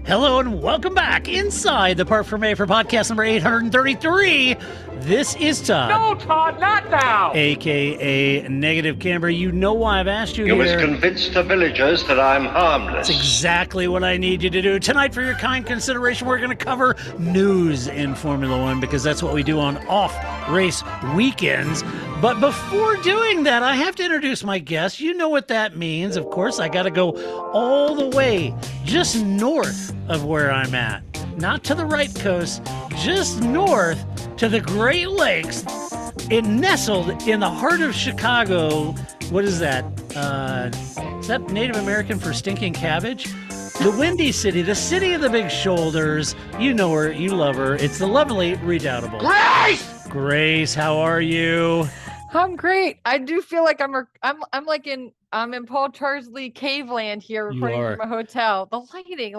Hello and welcome back inside the Parc Fermé F1 podcast number 833. This is Todd. No, Todd, not now! AKA Negative Camber. You know why I've asked you You here. must convince the villagers that I'm harmless. That's exactly what I need you to do. Tonight, for your kind consideration, we're going to cover news in Formula One because that's what we do on off-race weekends. But before doing that, I have to introduce my guest. You know what that means. Of course, I got to go all the way just north of where I'm at. Not to the right coast, just north to the Great Lakes. It nestled in the heart of Chicago. What is that? Is that Native American for stinking cabbage? The Windy City, the city of the big shoulders. You know her, you love her. It's the lovely, redoubtable Grace! Grace, how are you? I'm great. I do feel like I'm in Paul Charsley Caveland here recording from a hotel. The lighting,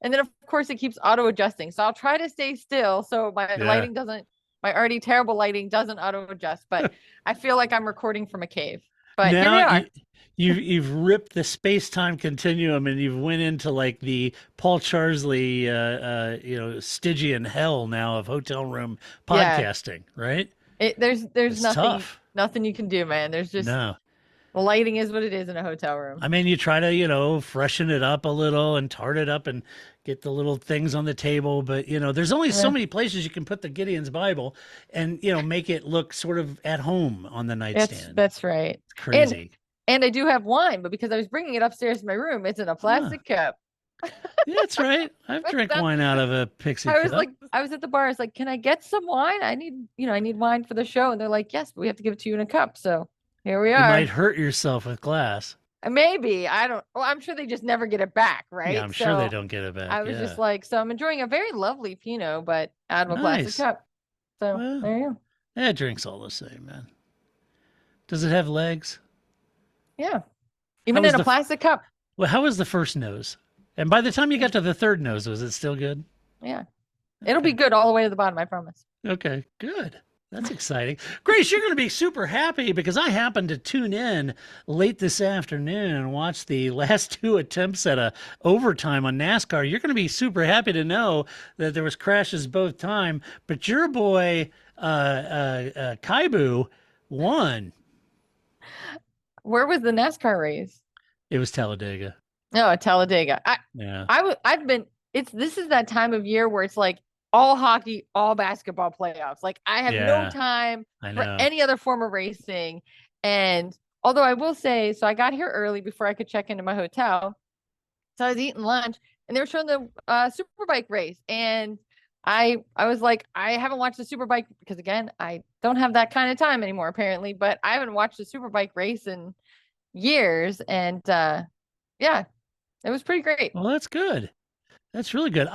and then of course it keeps auto adjusting. So I'll try to stay still so my my already terrible lighting doesn't auto adjust. But I feel like I'm recording from a cave. But now, here we are. You've ripped the space-time continuum and you've went into like the Paul Charsley, Stygian hell now of hotel room podcasting, right? There's It's nothing you can do, man. There's just the lighting is what it is in a hotel room. I mean, you try to, freshen it up a little and tart it up and get the little things on the table. But, there's only so many places you can put the Gideon's Bible and, make it look sort of at home on the nightstand. That's right. It's crazy. And I do have wine, but because I was bringing it upstairs to my room, it's in a plastic cup. Yeah, that's right. I've drank wine out of a Pixie cup. I was at the bar. I was like, can I get some wine? I need wine for the show. And they're like, yes, but we have to give it to you in a cup. So here we are. You might hurt yourself with glass. Maybe. I'm sure they just never get it back, right? Yeah, I'm sure they don't get it back. I was just like, so I'm enjoying a very lovely Pinot, but out of a plastic cup. So there you go. Yeah, it drinks all the same, man. Does it have legs? Yeah. Even in a plastic cup. Well, how was the first nose? And by the time you got to the third nose, was it still good? Yeah. It'll be good all the way to the bottom, I promise. Okay, good. That's exciting. Grace, you're going to be super happy because I happened to tune in late this afternoon and watch the last two attempts at a overtime on NASCAR. You're going to be super happy to know that there was crashes both time, but your boy Kaibu won. Where was the NASCAR race? It was Talladega. No, Talladega. This is that time of year where it's like all hockey, all basketball playoffs. Like I have no time for any other form of racing. And although I will say, so I got here early before I could check into my hotel. So I was eating lunch and they were showing the Superbike race. And I was like, I haven't watched the Superbike because again, I don't have that kind of time anymore, apparently, but I haven't watched the Superbike race in years. And it was pretty great. Well, that's good. That's really good.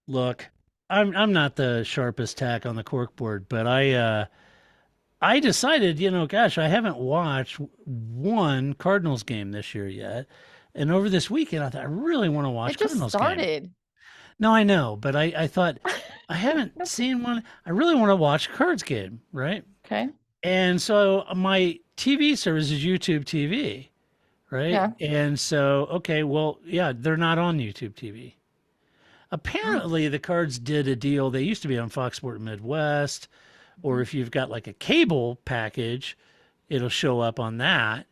Look, I'm not the sharpest tack on the corkboard, but I decided, gosh, I haven't watched one Cardinals game this year yet. And over this weekend, I thought I really want to watch Cardinals game. It just started. No, I know, but I thought I haven't seen one. I really want to watch a Cards game, right? Okay. And so my TV service is YouTube TV, right? Yeah. And so, they're not on YouTube TV. Apparently, the Cards did a deal. They used to be on Fox Sport Midwest, or if you've got like a cable package, it'll show up on that.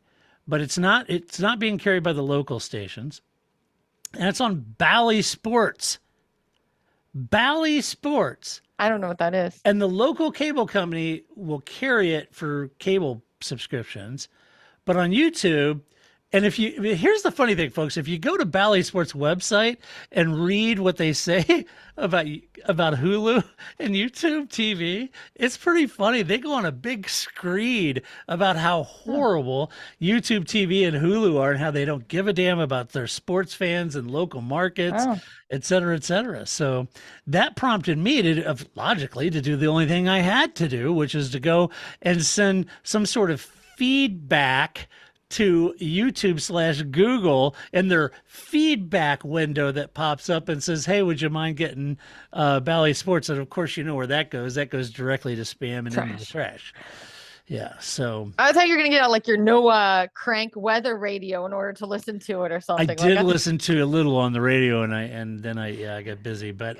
But it's not being carried by the local stations. And it's on Bally Sports. Bally Sports. I don't know what that is. And the local cable company will carry it for cable subscriptions. But on YouTube, and here's the funny thing, folks, if you go to Bally Sports website and read what they say about Hulu and YouTube TV, it's pretty funny. They go on a big screed about how horrible YouTube TV and Hulu are and how they don't give a damn about their sports fans and local markets, et cetera, et cetera. So that prompted me logically to do the only thing I had to do, which is to go and send some sort of feedback to YouTube/Google in their feedback window that pops up and says, hey, would you mind getting Bally Sports? And of course, you know where that goes. That goes directly to spam and into the trash. Yeah. So I thought you were gonna get out like your NOAA crank weather radio in order to listen to it or I something. did Like listen to a little on the radio, and then I got busy. But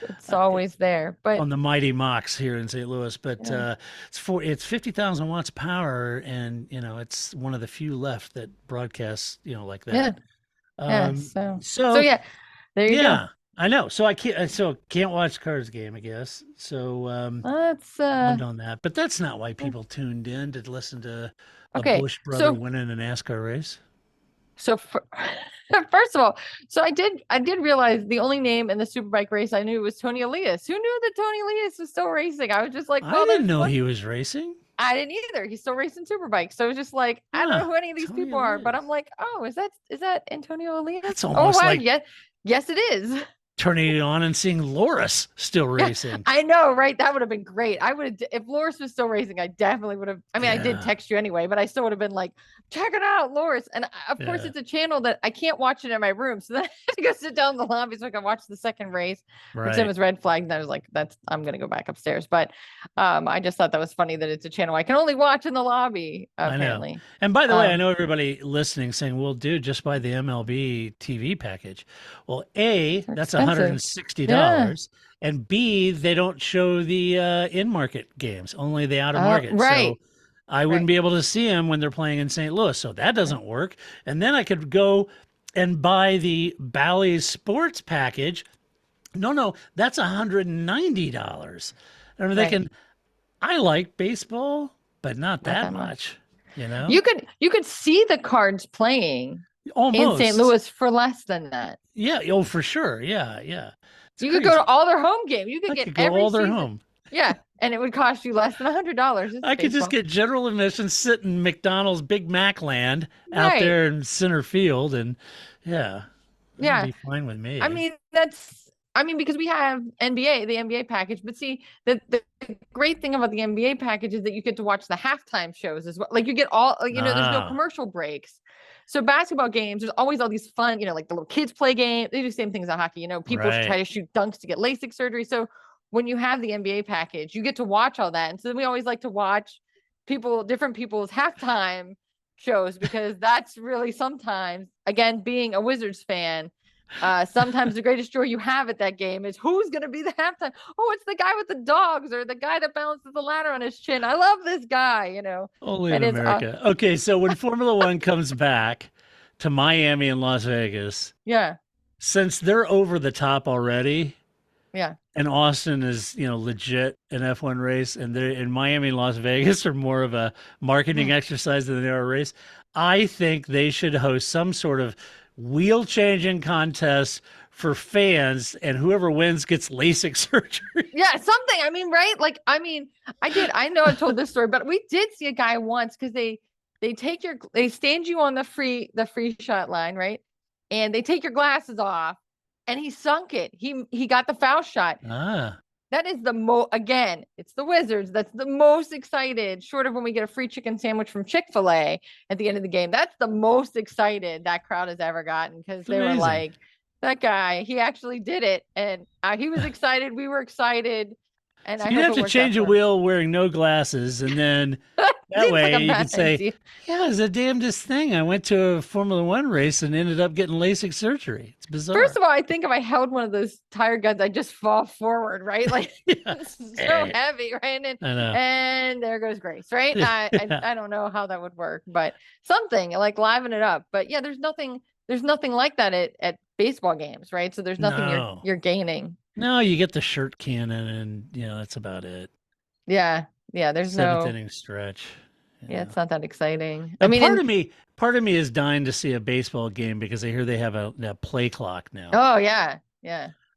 it's always there. But on the Mighty Mox here in St. Louis. But yeah. it's 50,000 watts power, and it's one of the few left that broadcasts like that. Yeah. So So yeah, there you go. I know. So I can't watch Cards game, I guess. So That's bummed on that. But that's not why people tuned in to listen to a okay. Bush brother winning a NASCAR race. So first of all, so I did realize the only name in the Superbike race I knew was Tony Elias. Who knew that Tony Elias was still racing? I was just like, well, I didn't know he was racing. I didn't either. He's still racing Superbike. So it was just like, I don't know who any of these people are, but I'm like, oh, is that Antonio Elias? That's almost like yes, it is. Turning it on and seeing Loris still racing. Yeah, I know, right? That would have been great. I would have, if Loris was still racing, I definitely would have. I mean, I did text you anyway, but I still would have been like, check it out, Loris. And of course, it's a channel that I can't watch it in my room. So then I had to go sit down in the lobby so I can watch the second race, which then was red flagged. And I was like, I'm going to go back upstairs. But I just thought that was funny that it's a channel I can only watch in the lobby, apparently. I know. And by the way, I know everybody listening saying, well, dude, just buy the MLB TV package. Well, that's $160. And B, they don't show the in-market games, only the out-of-market. Right. So I wouldn't be able to see them when they're playing in St. Louis. So that doesn't work. And then I could go and buy the Bally's Sports package. No, that's $190. And I'm thinking, I like baseball, but not that much. You could see the Cards playing almost in St. Louis for less than that. Yeah. Oh, for sure. Yeah. You could go to all their home games. You could get every all their season. home. Yeah, and it would cost you less than $100. I could just get general admission, sit in McDonald's Big Mac land out there in center field, and that'd be fine with me. I mean, because we have the NBA package. But see, the great thing about the NBA package is that you get to watch the halftime shows as well. Like you get all, there's no commercial breaks. So basketball games, there's always all these fun, like the little kids play game. They do the same things as hockey. People try to shoot dunks to get LASIK surgery. So when you have the NBA package, you get to watch all that. And so then we always like to watch different people's halftime shows, because that's really sometimes, again, being a Wizards fan, sometimes the greatest joy you have at that game is who's going to be the halftime. Oh, it's the guy with the dogs, or the guy that balances the ladder on his chin. I love this guy, Only in America. Okay, so when Formula One comes back to Miami and Las Vegas, since they're over the top already, and Austin is, legit an F1 race, and they're in Miami and Las Vegas are more of a marketing exercise than they are a race, I think they should host some sort of wheel changing contest for fans, and whoever wins gets LASIK surgery. Yeah, something. I mean, right? Like, I know I've told this story, but we did see a guy once, because they stand you on the free shot line, right? And they take your glasses off, and he sunk it. He got the foul shot. That is again, it's the Wizards. That's the most excited, short of when we get a free chicken sandwich from Chick-fil-A at the end of the game. That's the most excited that crowd has ever gotten, because they were like, that guy, he actually did it. And he was excited. We were excited. And so you have to change a wheel wearing no glasses, and then that way you can say, yeah, it's the damnedest thing. I went to a Formula One race and ended up getting LASIK surgery. It's bizarre. First of all, I think if I held one of those tire guns, I'd just fall forward, right? Like, it's so heavy, right? And there goes Grace, right? I don't know how that would work, but something like liven it up. But yeah, there's nothing like that at baseball games, right? So there's nothing you're gaining. No, you get the shirt cannon, and that's about it. Yeah. There's seventh inning stretch. Yeah, it's not that exciting. I mean, part of me is dying to see a baseball game, because I hear they have a play clock now. Oh yeah.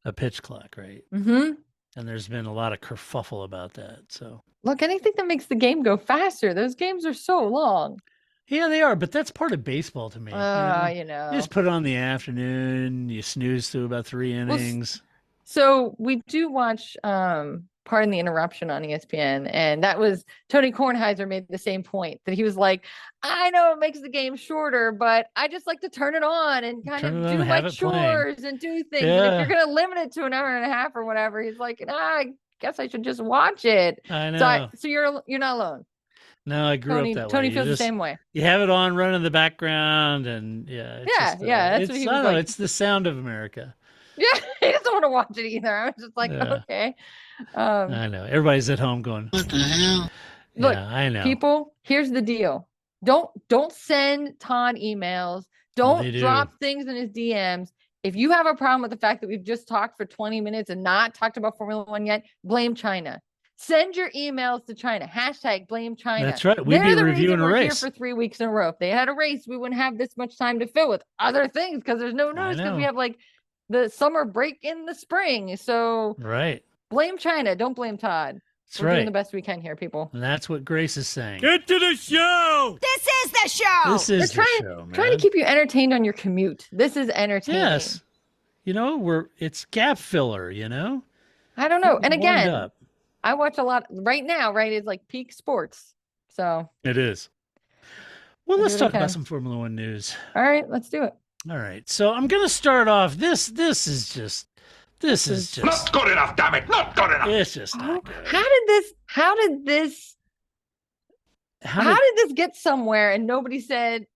A pitch clock, right? Mm-hmm. And there's been a lot of kerfuffle about that. So look, anything that makes the game go faster. Those games are so long. Yeah, they are, but that's part of baseball to me. You just put it on the afternoon. You snooze through about 3 innings. So we do watch Pardon the Interruption on ESPN, and that was Tony Kornheiser made the same point, that he was like, I know it makes the game shorter, but I just like to turn it on and kind of do my chores and do things. Yeah. And if you're going to limit it to an hour and a half or whatever, he's like, I guess I should just watch it. I know. So you're not alone. No, I grew up that way. Tony feels the same way. You have it on running in the background, and That's what he was like. It's the sound of America. Yeah, he doesn't want to watch it either. I was just like, okay. I know. Everybody's at home going, what the hell? Look, yeah, I know. People, here's the deal. Don't send Todd emails. Don't drop things in his DMs. If you have a problem with the fact that we've just talked for 20 minutes and not talked about Formula One yet, blame China. Send your emails to China. # blame China. That's right. We'd be reviewing a race. Here for 3 weeks in a row. If they had a race, we wouldn't have this much time to fill with other things because there's no news because we have like the summer break in the spring. So blame China. Don't blame Todd. We're doing the best we can here, people. And that's what Grace is saying. Get to the show. This is the show. This is the show, man. Trying to keep you entertained on your commute. This is entertaining. Yes. It's gap filler, I don't know. And again, I watch a lot right now, right? It's like peak sports. So it is. Well, let's talk about some Formula One news. All right, let's do it. All right. So I'm going to start off. This is just not good enough, damn it. Not good enough. It's just not good. How did this get somewhere and nobody said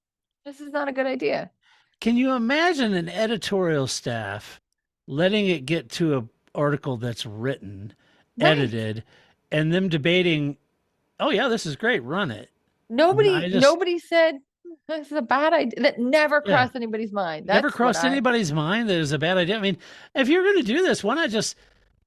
this is not a good idea? Can you imagine an editorial staff letting it get to an article that's written, edited, and them debating, oh yeah, this is great, run it. Nobody said this is a bad idea. That never crossed anybody's mind. Never crossed anybody's mind that it was a bad idea. I mean, if you're going to do this, why not just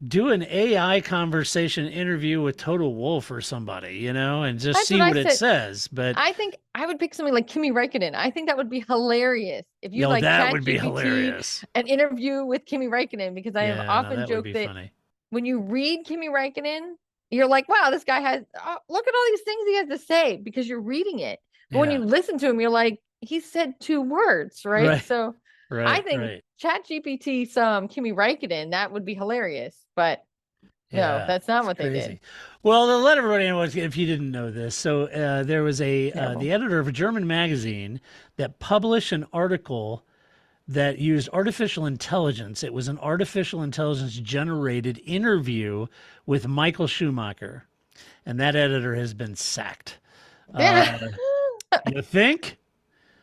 do an AI conversation interview with Total Wolf or somebody, and just see what it says. But I think I would pick something like Kimi Räikkönen. I think that would be hilarious if you that would be hilarious. An interview with Kimi Räikkönen, because I have often joked that when you read Kimi Räikkönen, you're like, wow, this guy has look at all these things he has to say because you're reading it. But when you listen to him, you're like, he said 2 words, right? So I think ChatGPT some Kimi Räikkönen, that would be hilarious. But no, that's not what they did. Well, to let everybody know, if you didn't know this, so there was the editor of a German magazine that published an article that used artificial intelligence. It was an artificial intelligence generated interview with Michael Schumacher, and that editor has been sacked. You think?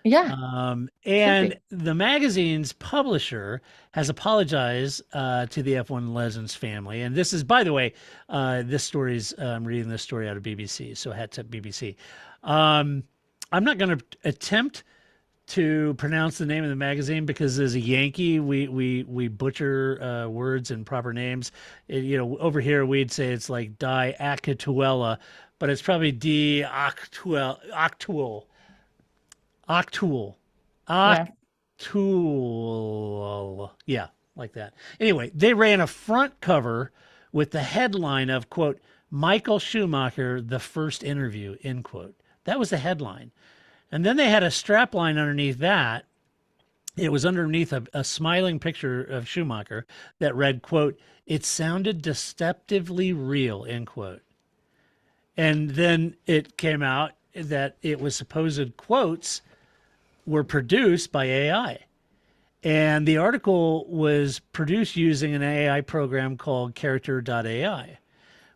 Yeah. And the magazine's publisher has apologized to the F1 Legends family. And this is, by the way, I'm reading this story out of BBC, so hats up BBC. I'm not going to attempt to pronounce the name of the magazine because as a Yankee, we butcher words and proper names. Over here we'd say it's like Die Actuella, but it's probably Die Actual. Yeah, like that. Anyway, they ran a front cover with the headline of, quote, Michael Schumacher, the first interview, end quote. That was the headline. And then they had a strap line underneath that. It was underneath a smiling picture of Schumacher that read, quote, it sounded deceptively real, end quote. And then it came out that it was supposed quotes were produced by AI. And the article was produced using an AI program called character.ai,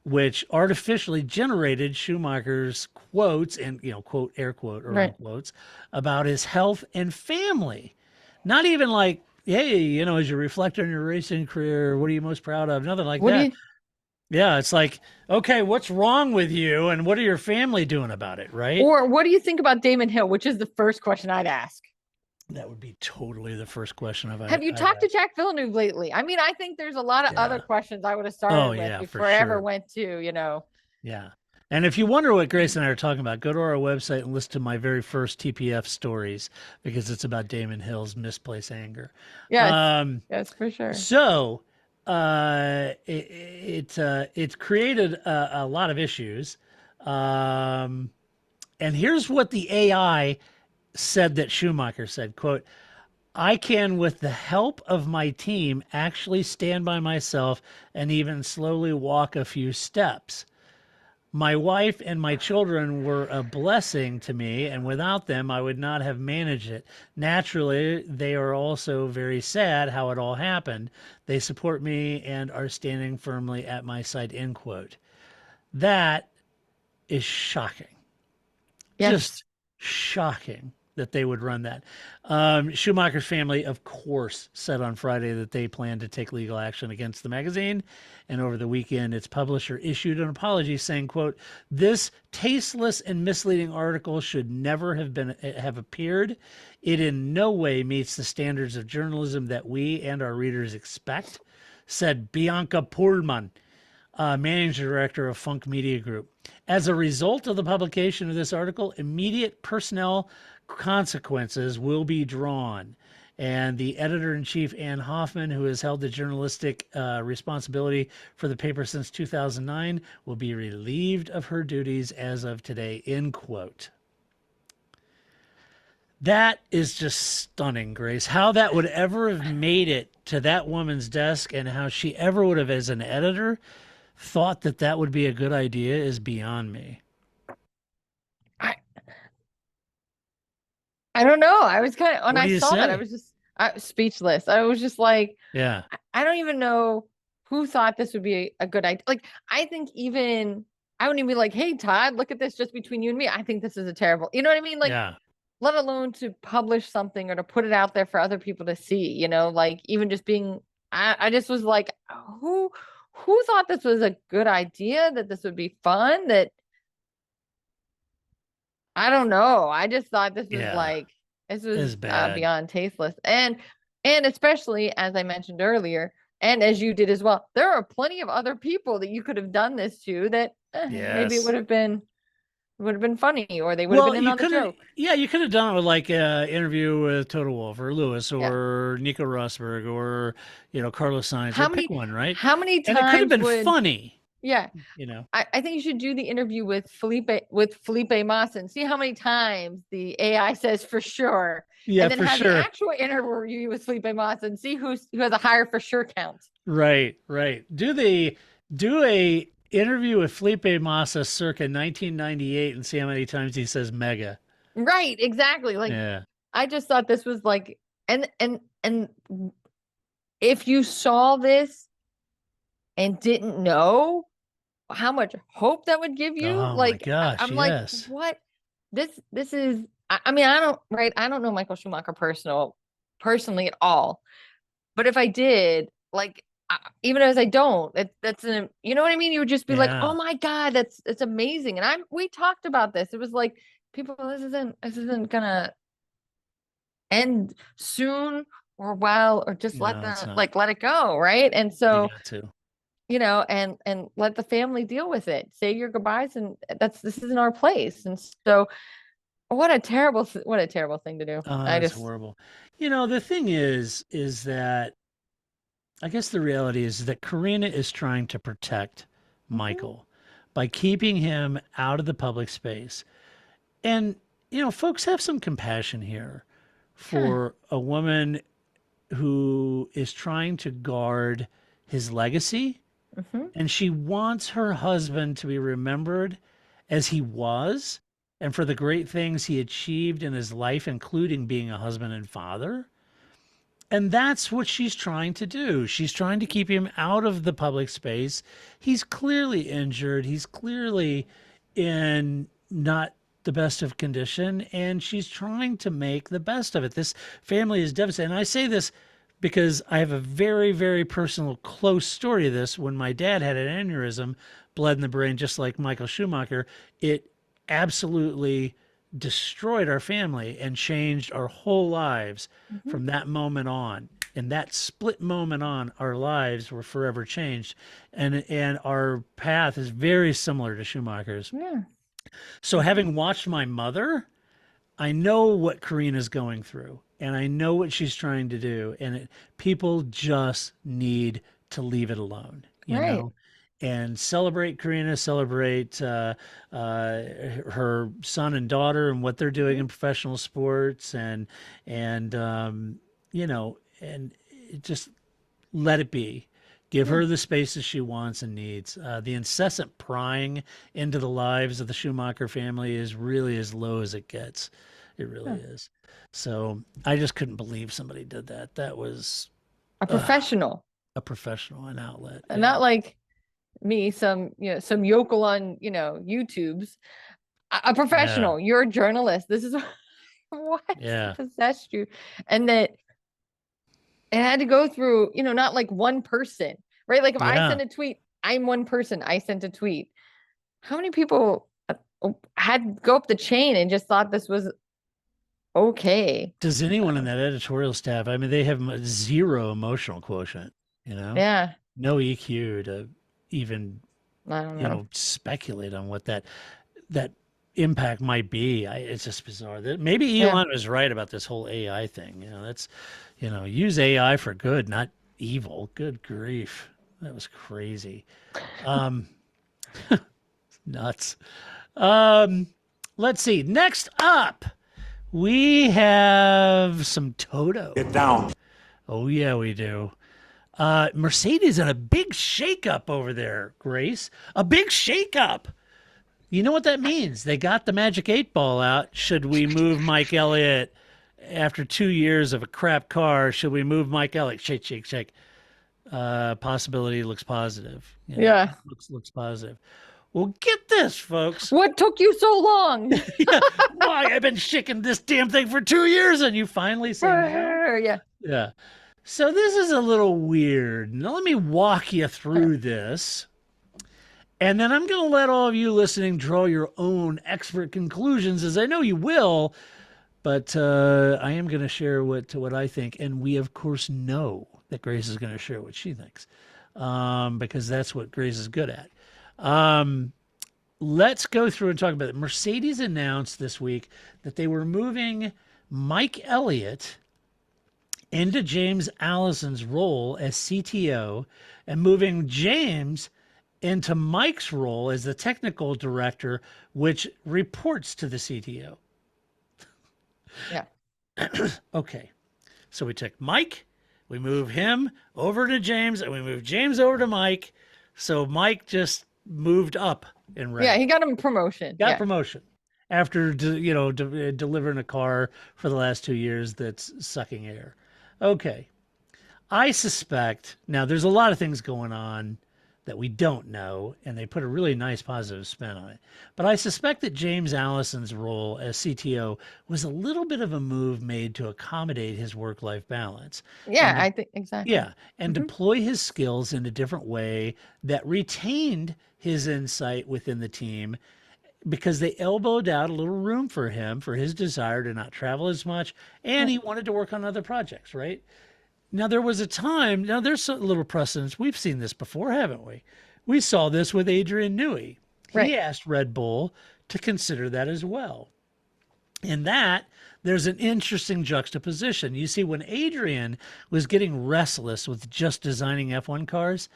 which artificially generated Schumacher's quotes and, quote, air quote, or quotes, about his health and family. Not even like, hey, as you reflect on your racing career, what are you most proud of? Nothing like that. Yeah, it's like, okay, what's wrong with you and what are your family doing about it, right? Or what do you think about Damon Hill, which is the first question I'd ask. That would be totally the first question Have you talked to Jack Villeneuve lately? I mean, I think there's a lot of other questions I would have started with before I ever went to, Yeah. And if you wonder what Grace and I are talking about, go to our website and listen to my very first TPF stories because it's about Damon Hill's misplaced anger. Yes, for sure. So it's created a lot of issues. And here's what the AI said that Schumacher said, quote, I can, with the help of my team, actually stand by myself and even slowly walk a few steps. My wife and my children were a blessing to me, and without them, I would not have managed it. Naturally, they are also very sad how it all happened. They support me and are standing firmly at my side, end quote. That is shocking. Yes. Just shocking that they would run that. Schumacher's family, of course, said on Friday that they plan to take legal action against the magazine. And over the weekend, its publisher issued an apology saying, quote, "This tasteless and misleading article should never have appeared. It in no way meets the standards of journalism that we and our readers expect," said Bianca Pullman, managing director of Funk Media Group. As a result of the publication of this article, immediate personnel consequences will be drawn. And the editor-in-chief, Ann Hoffman, who has held the journalistic responsibility for the paper since 2009, will be relieved of her duties as of today, end quote. That is just stunning, Grace. How that would ever have made it to that woman's desk and how she ever would have, as an editor, thought that that would be a good idea is beyond me. I don't know. I was kind of, when What do I you saw that, I say? was just speechless. I was just like, Yeah. I don't even know who thought this would be a good idea. Like, I think even, I wouldn't even be like, hey, Todd, look at this just between you and me. I think this is a terrible, you know what I mean? Like, Yeah. let alone to publish something or to put it out there for other people to see, you know, like even just being, I just was like, who thought this was a good idea, that this would be fun, that I don't know. I just thought this was like, this was beyond tasteless. And especially as I mentioned earlier, and as you did as well, there are plenty of other people that you could have done this to that maybe it would have been funny, or they would have been in on the joke. Yeah, you could have done it with like an interview with Toto Wolff or Lewis or Nico Rosberg or, you know, Carlos Sainz. Pick one, right? How many times? And it could have been funny. Yeah. You know, I think you should do the interview with Felipe Massa and see how many times the AI says for sure. Yeah, and then for have sure. the actual interview with Felipe Massa and see who has a higher for sure count. Right. Do a interview with Felipe Massa circa 1998 and see how many times he says mega. Right, exactly. Like, I just thought this was like, and if you saw this and didn't know how much hope that would give you, like, my gosh, I'm like, what? This is, I mean, I don't know Michael Schumacher personally at all, but if I did, like, even as I don't, that's an, you know what I mean? You would just be like, oh my God, that's amazing. And we talked about this. It was like, people, this isn't gonna end soon or well, or just let it go. Right. And so, you know, and let the family deal with it, say your goodbyes. And this isn't our place. And so what a terrible thing to do. It's horrible. You know, the thing is that I guess the reality is that Karina is trying to protect Michael by keeping him out of the public space. And, you know, folks, have some compassion here for a woman who is trying to guard his legacy. And she wants her husband to be remembered as he was and for the great things he achieved in his life, including being a husband and father. And that's what she's trying to do. She's trying to keep him out of the public space. He's clearly injured. He's clearly in not the best of condition, and she's trying to make the best of it. This family is devastated. And I say this because I have a very, very personal, close story of this. When my dad had an aneurysm, blood in the brain, just like Michael Schumacher, it absolutely destroyed our family and changed our whole lives from that moment on. And that split moment on, our lives were forever changed. And our path is very similar to Schumacher's. Yeah. So having watched my mother, I know what Karina's going through, and I know what she's trying to do. And people just need to leave it alone, you know? And celebrate Karina, celebrate her son and daughter and what they're doing in professional sports, and you know, and just let it be. Give her the spaces she wants and needs. The incessant prying into the lives of the Schumacher family is really as low as it gets. It really is. So I just couldn't believe somebody did that. That was a professional, an outlet, and not like me, some yokel on, YouTube's. A professional. You're a journalist. This is what possessed you. And that it had to go through, not like one person, right? Like if I send a tweet, I'm one person. I sent a tweet. How many people had to go up the chain and just thought this was okay? Does anyone in that editorial staff, I mean, they have zero emotional quotient, Yeah. No EQ to even, I don't know. speculate on what that impact might be. It's just bizarre. Maybe Elon was right about this whole AI thing. That's, use AI for good, not evil. Good grief. That was crazy. Nuts. Let's see. Next up, we have some Toto. Get down. Oh, yeah, we do. Mercedes in a big shakeup over there, Grace. A big shakeup. You know what that means? They got the magic 8-ball out. Should we move Mike Elliott after 2 years of a crap car? Should we move Mike Elliott? Shake, shake, shake. Possibility looks positive. Looks positive. Well, get this, folks. What took you so long? Why? I've been shaking this damn thing for 2 years, and you finally say no? Yeah. So this is a little weird. Now let me walk you through this. And then I'm going to let all of you listening draw your own expert conclusions, as I know you will. But I am going to share what I think. And we, of course, know that Grace is going to share what she thinks, because that's what Grace is good at. Let's go through and talk about it. Mercedes announced this week that they were moving Mike Elliott into James Allison's role as CTO and moving James into Mike's role as the technical director, which reports to the CTO. Yeah. Okay. So we took Mike, we move him over to James, and we move James over to Mike. So Mike just moved up in rank. Yeah, he got him promotion. Got promotion after delivering a car for the last 2 years that's sucking air. Okay. I suspect now there's a lot of things going on that we don't know, and they put a really nice positive spin on it. But I suspect that James Allison's role as CTO was a little bit of a move made to accommodate his work-life balance. Yeah, I think exactly. Yeah, and deploy his skills in a different way that retained his insight within the team, because they elbowed out a little room for him for his desire to not travel as much, and he wanted to work on other projects, right? Now, there was a time, there's a little precedence. We've seen this before, haven't we? We saw this with Adrian Newey. He asked Red Bull to consider that as well. In that, there's an interesting juxtaposition. You see, when Adrian was getting restless with just designing F1 cars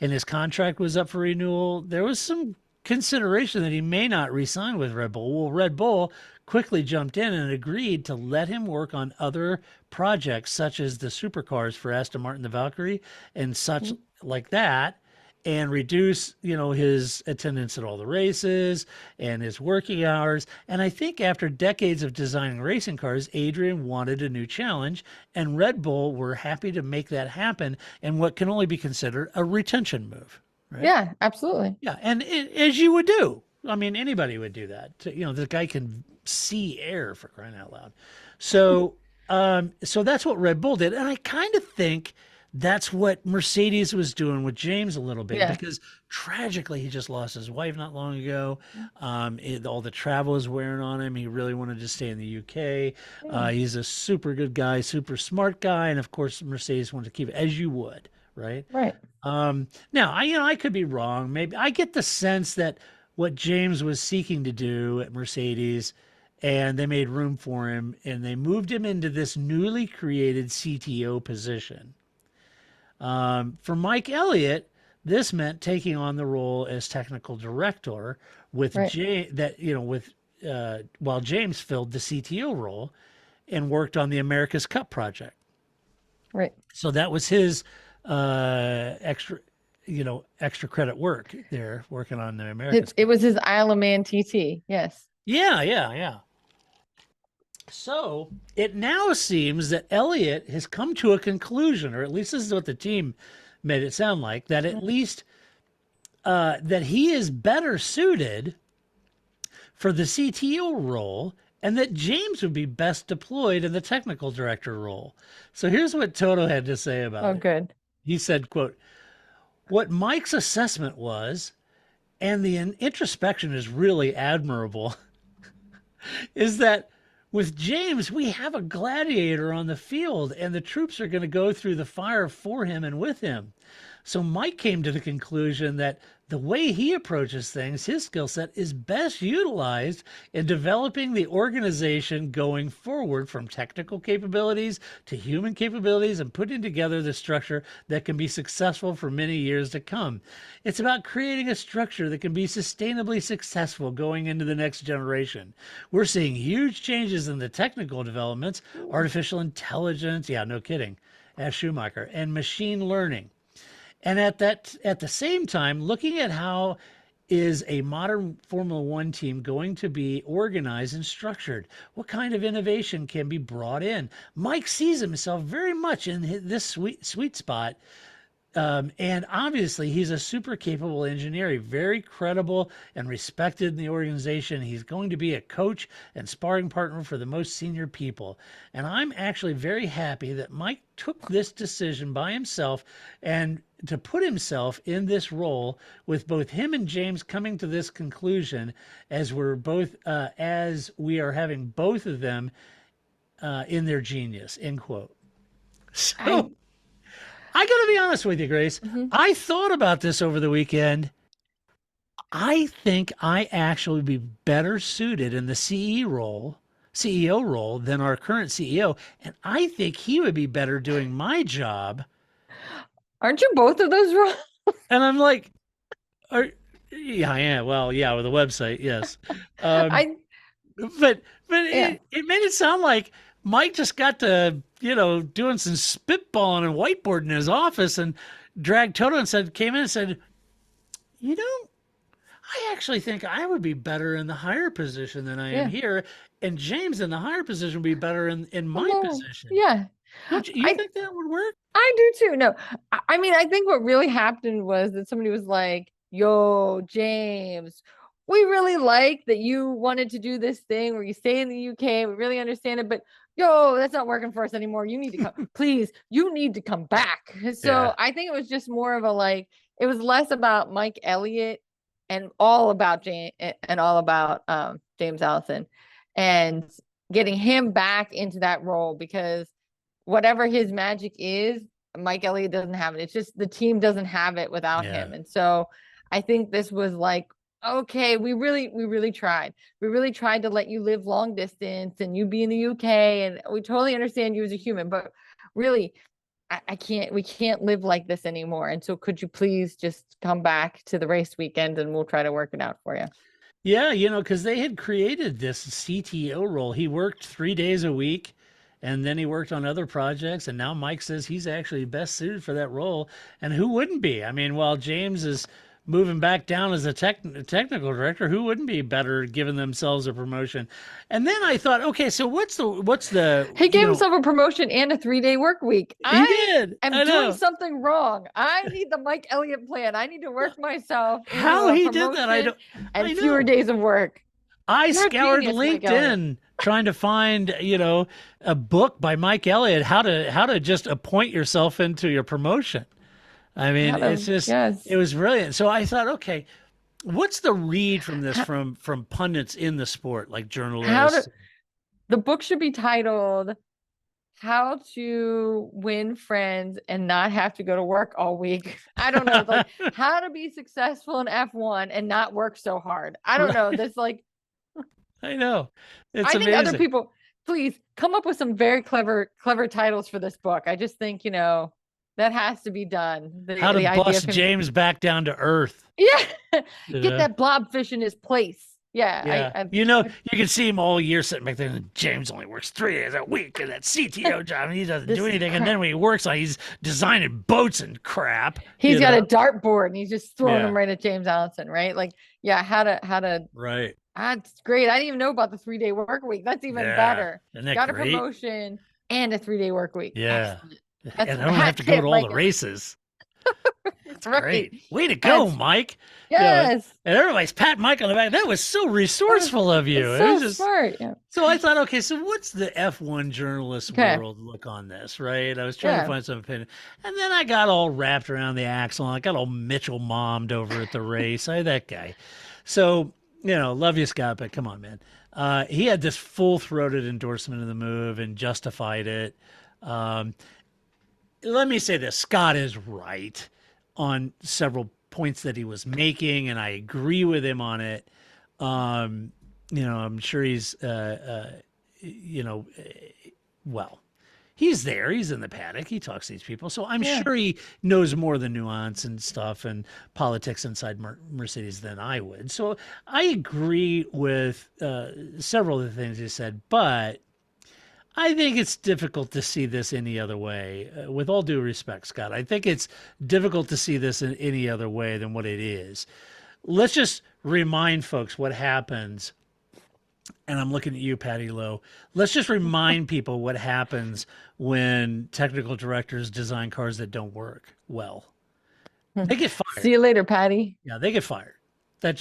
and his contract was up for renewal, there was some consideration that he may not re-sign with Red Bull. Well, Red Bull quickly jumped in and agreed to let him work on other projects, such as the supercars for Aston Martin, the Valkyrie, and such like that, and reduce, his attendance at all the races and his working hours. And I think after decades of designing racing cars, Adrian wanted a new challenge, and Red Bull were happy to make that happen in what can only be considered a retention move. Right? Yeah, absolutely. Yeah, and as you would do. I mean, anybody would do that. The guy can see air, for crying out loud. So, so that's what Red Bull did, and I kind of think that's what Mercedes was doing with James a little bit, because tragically he just lost his wife not long ago. All the travel is wearing on him. He really wanted to stay in the UK. He's a super good guy, super smart guy, and of course Mercedes wanted to keep it, as you would, right? Right. Now, I could be wrong. Maybe I get the sense that what James was seeking to do at Mercedes, and they made room for him, and they moved him into this newly created CTO position. For Mike Elliott, this meant taking on the role as technical director with while James filled the CTO role and worked on the America's Cup project. Right. So that was his extra credit work there, working on the America's Cup. It was his Isle of Man TT. Yes. Yeah. So it now seems that Elliott has come to a conclusion, or at least this is what the team made it sound like, that at least that he is better suited for the CTO role, and that James would be best deployed in the technical director role. So here's what Toto had to say about it. Oh, good. He said, quote, "What Mike's assessment was, and the introspection is really admirable, is that with James, we have a gladiator on the field, and the troops are going to go through the fire for him and with him. So Mike came to the conclusion that the way he approaches things, his skill set is best utilized in developing the organization going forward, from technical capabilities to human capabilities, and putting together the structure that can be successful for many years to come. It's about creating a structure that can be sustainably successful going into the next generation. We're seeing huge changes in the technical developments, artificial intelligence, yeah, no kidding, as Schumacher, and machine learning. And at the same time, looking at how is a modern Formula One team going to be organized and structured? What kind of innovation can be brought in? Mike sees himself very much in this sweet spot. And obviously, he's a super capable engineer, very credible and respected in the organization. He's going to be a coach and sparring partner for the most senior people. And I'm actually very happy that Mike took this decision by himself and to put himself in this role, with both him and James coming to this conclusion, as we are having both of them in their genius, end quote. So I got to be honest with you, Grace. I thought about this over the weekend. I think I actually would be better suited in the CEO role than our current CEO. And I think he would be better doing my job. Aren't you both of those wrong? And I'm like, yeah, I am. Well, yeah, with the website, yes. But yeah. it made it sound like Mike just got to, doing some spitballing and whiteboarding in his office, and dragged Toto and came in and said, I actually think I would be better in the higher position than I am here. And James in the higher position would be better in my position. Yeah. Don't you think that would work? I do too. No, I mean, I think what really happened was that somebody was like, yo, James, we really like that you wanted to do this thing where you stay in the UK. We really understand it, but that's not working for us anymore. You need to come, please, you need to come back. So I think it was just more of it was less about Mike Elliott and all about James Allison, and getting him back into that role, because whatever his magic is, Mike Elliott doesn't have it. It's just the team doesn't have it without him. And so I think this was like, okay, we really tried. We really tried to let you live long distance and you be in the UK, and we totally understand you as a human, but really, we can't live like this anymore. And so could you please just come back to the race weekend and we'll try to work it out for you. Yeah, because they had created this CTO role. He worked 3 days a week, and then he worked on other projects. And now Mike says he's actually best suited for that role. And who wouldn't be? I mean, while James is moving back down as a technical director, who wouldn't be better giving themselves a promotion? And then I thought, okay, so what's the he gave himself a promotion and a 3-day work week. He did. I'm doing something wrong. I need the Mike Elliott plan. I need to work myself. How he did that, I don't. And fewer days of work. I scoured LinkedIn trying to find, a book by Mike Elliott, how to just appoint yourself into your promotion. I mean, it's just, it was brilliant. So I thought, okay, what's the read from this from pundits in the sport, like journalists? The book should be titled How to Win Friends and Not Have to Go to Work All Week. I don't know, like how to be successful in F1 and not work so hard. I don't know. That's I know. It's amazing. Think other people, please come up with some very clever titles for this book. I just think, that has to be done. How to bust James back down to earth. Yeah. Get that blobfish in his place. Yeah. You can see him all year sitting back there, and James only works 3 days a week in that CTO job, and he doesn't do anything. And then when he works he's designing boats and crap. He's got a dartboard, and he's just throwing them right at James Allison, right? Like, how to. Right. That's great. I didn't even know about the 3-day work week. That's even better. Isn't that got great? A promotion and a 3-day work week. Yeah. Excellent. And I don't have to go to all the races. That's right. Great. Way to go, That's- Mike. Yes. And everybody's patting Mike on the back. That was so resourceful of you. It's It was so just smart. Yeah. so I thought, okay, so what's the F1 journalist Okay. world look on this, right? I was trying to find some opinion. And then I got all wrapped around the axle. And I got all Mitchell mommed over at the race. That guy. So, love you, Scott, but come on, man. He had this full-throated endorsement of the move and justified it. Let me say this. Scott is right on several points that he was making, and I agree with him on it. I'm sure he's, well, he's there. He's in the paddock. He talks to these people. So I'm sure he knows more of the nuance and stuff and politics inside Mercedes than I would. So I agree with several of the things he said, but I think it's difficult to see this any other way. With all due respect, Scott, I think it's difficult to see this in any other way than what it is. Let's just remind folks what happens. And I'm looking at you, Patty Lowe. Let's just remind people what happens when technical directors design cars that don't work well. They get fired. See you later, Patty. Yeah, they get fired. That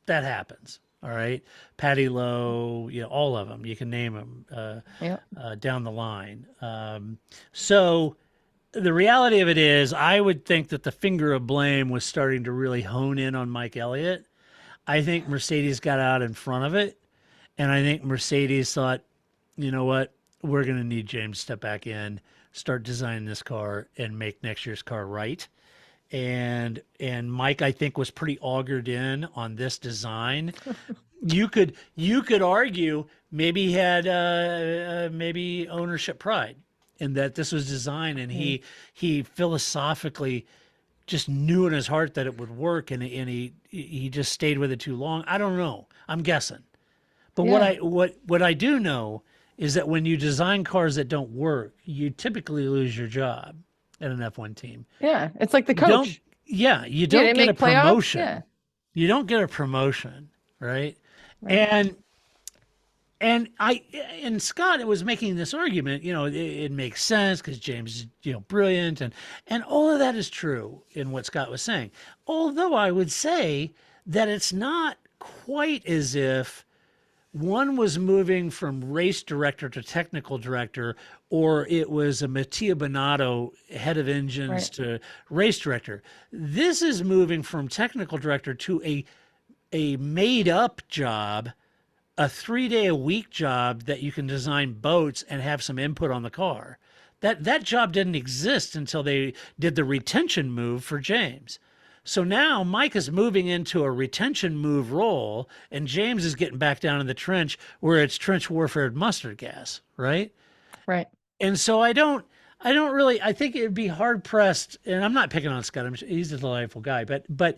happens. All right. Patty Lowe, all of them. You can name them down the line. So the reality of it is, I would think that the finger of blame was starting to really hone in on Mike Elliott. I think Mercedes got out in front of it. And I think Mercedes thought, you know what, we're going to need James to step back in, start designing this car, and make next year's car right. And Mike, I think, was pretty augured in on this design. You could argue maybe he had maybe ownership pride in that this was designed, and he philosophically just knew in his heart that it would work, and he just stayed with it too long. I don't know. I'm guessing. But what I do know is that when you design cars that don't work, you typically lose your job at an F1 team. Yeah, it's like the coach. You don't get a promotion. Yeah. You don't get a promotion, right? And Scott was making this argument, it makes sense because James is, brilliant, and all of that is true in what Scott was saying. Although I would say that it's not quite as if one was moving from race director to technical director, or it was a Mattia Bonato head of engines to race director. This is moving from technical director to a made up job, a 3-day-a-week job that you can design boats and have some input on the car. That job didn't exist until they did the retention move for James. So now Mike is moving into a retention move role, and James is getting back down in the trench where it's trench warfare and mustard gas, right? Right. And so I think it'd be hard pressed, and I'm not picking on Scott. He's a delightful guy, but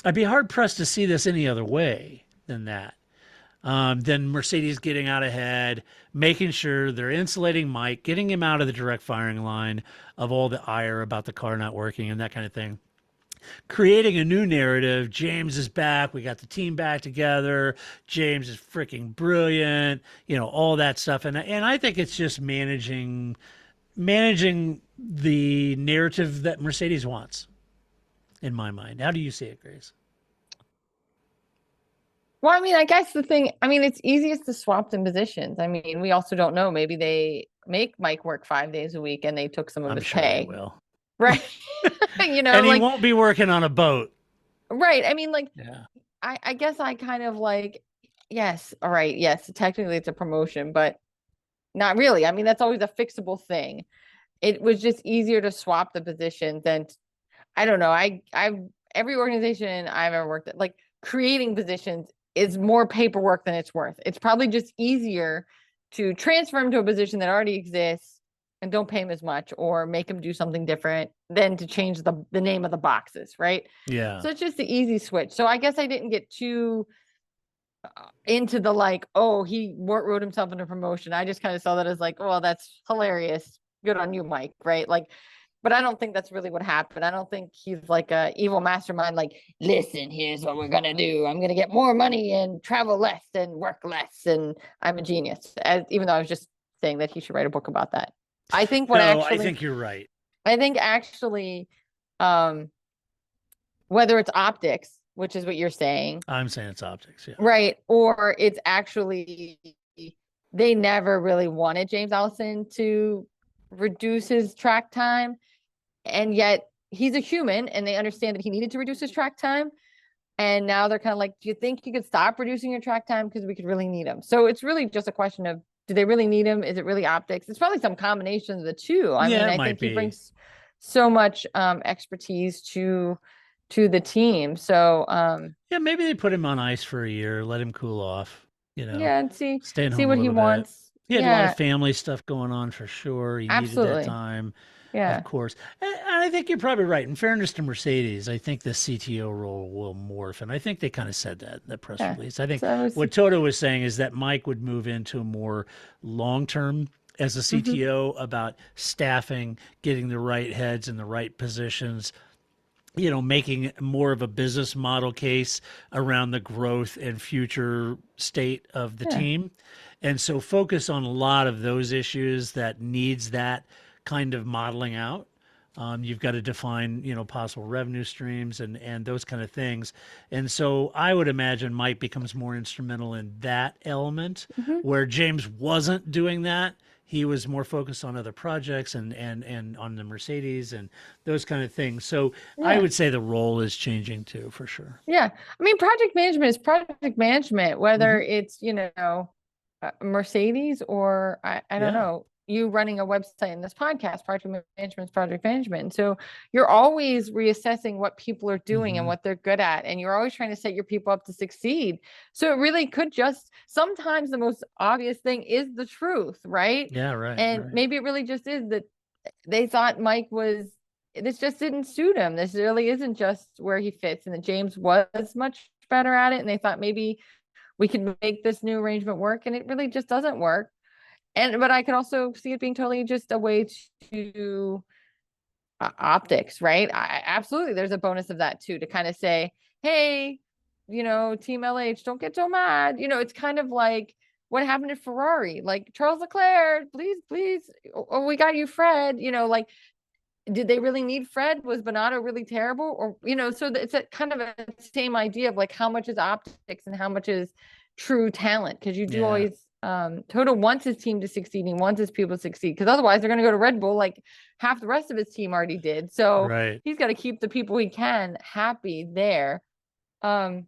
I'd be hard pressed to see this any other way than that. Then Mercedes getting out ahead, making sure they're insulating Mike, getting him out of the direct firing line of all the ire about the car not working and that kind of thing. Creating a new narrative. James is back. We got the team back together. James is freaking brilliant. All that stuff. And I think it's just managing the narrative that Mercedes wants, in my mind. How do you see it, Grace? Well, I guess it's easiest to swap them positions. We also don't know. Maybe they make Mike work 5 days a week and they took some of his pay. They will. Right. And he won't be working on a boat. Right. I guess I kind of yes. All right. Yes. Technically it's a promotion, but not really. That's always a fixable thing. It was just easier to swap the positions than, I don't know. Every organization I've ever worked at, creating positions is more paperwork than it's worth. It's probably just easier to transfer him to a position that already exists and don't pay him as much or make him do something different than to change the name of the boxes, right? Yeah. So it's just the easy switch. So I guess I didn't get too into the he wrote himself into promotion. I just kind of saw that as well, that's hilarious. Good on you, Mike, right? But I don't think that's really what happened. I don't think he's a evil mastermind. Listen, here's what we're going to do. I'm going to get more money and travel less and work less. And I'm a genius. Even though I was just saying that he should write a book about that. I think I think you're right. I think actually whether it's optics, which is what you're saying. I'm saying it's optics, yeah. Right. Or it's actually, they never really wanted James Allison to reduce his track time. And yet he's a human and they understand that he needed to reduce his track time. And now they're kind of like, do you think you could stop reducing your track time? Because we could really need him. So it's really just a question of, do they really need him? Is it really optics? It's probably some combination of the two. I mean, I think he brings so much expertise to the team. So yeah, maybe they put him on ice for a year, let him cool off, Yeah, and see home what he wants. He had a lot of family stuff going on for sure. He needed that time. Yeah, of course. And I think you're probably right. In fairness to Mercedes, I think the CTO role will morph. And I think they kind of said that in the press release. I think what Toto was saying is that Mike would move into a more long-term as a CTO about staffing, getting the right heads in the right positions, making more of a business model case around the growth and future state of the team. And so focus on a lot of those issues that needs that kind of modeling out. You've got to define, possible revenue streams and those kind of things. And so I would imagine Mike becomes more instrumental in that element where James wasn't doing that. He was more focused on other projects and on the Mercedes and those kind of things. So I would say the role is changing too, for sure. Yeah. I mean, project management is project management, whether it's, Mercedes or I don't know, you running a website in this podcast. Project management is project management. And so you're always reassessing what people are doing and what they're good at. And you're always trying to set your people up to succeed. So it really could sometimes the most obvious thing is the truth, right? Yeah, right. And maybe it really just is that they thought Mike this just didn't suit him. This really isn't just where he fits. And that James was much better at it. And they thought maybe we could make this new arrangement work. And it really just doesn't work. But I could also see it being totally just a way to optics, right? Absolutely. There's a bonus of that too, to kind of say, hey, Team LH, don't get so mad. It's kind of like what happened at Ferrari, like Charles Leclerc, please. Oh, we got you, Fred, like, did they really need Fred? Was Bonato really terrible? Or, so it's a kind of a same idea of like, how much is optics and how much is true talent? Because you do always, Toto wants his team to succeed. He wants his people to succeed because otherwise they're going to go to Red Bull like half the rest of his team already did. So he's got to keep the people he can happy there. I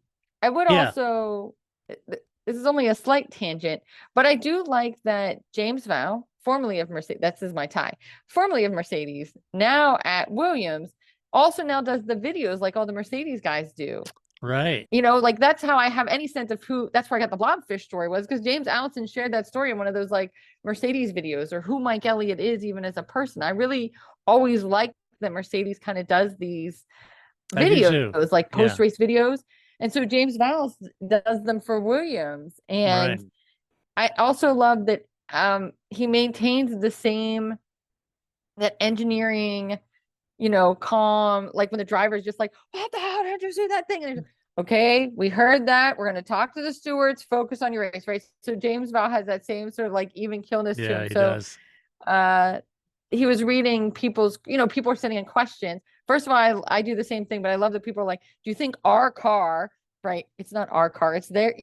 would also, this is only a slight tangent, but I do like that James Vowell, formerly of Mercedes, this is my tie, formerly of Mercedes, now at Williams, also now does the videos like all the Mercedes guys do. Right. Like that's how I have any sense of that's where I got the blobfish story was because James Allison shared that story in one of those like Mercedes videos or who Mike Elliott is even as a person. I really always like that Mercedes kind of does these videos, like post-race videos. And so James Vowell does them for Williams. And I also love that he maintains the same, that engineering, calm, like when the driver is just like, what the hell did you see that thing? And okay, we heard that. We're going to talk to the stewards, focus on your race, right? So James Vowell has that same sort of like even keelness to him. He does. He was reading people's, people are sending in questions. First of all, I do the same thing, but I love that people are like, do you think our car, right? It's not our car. It's their,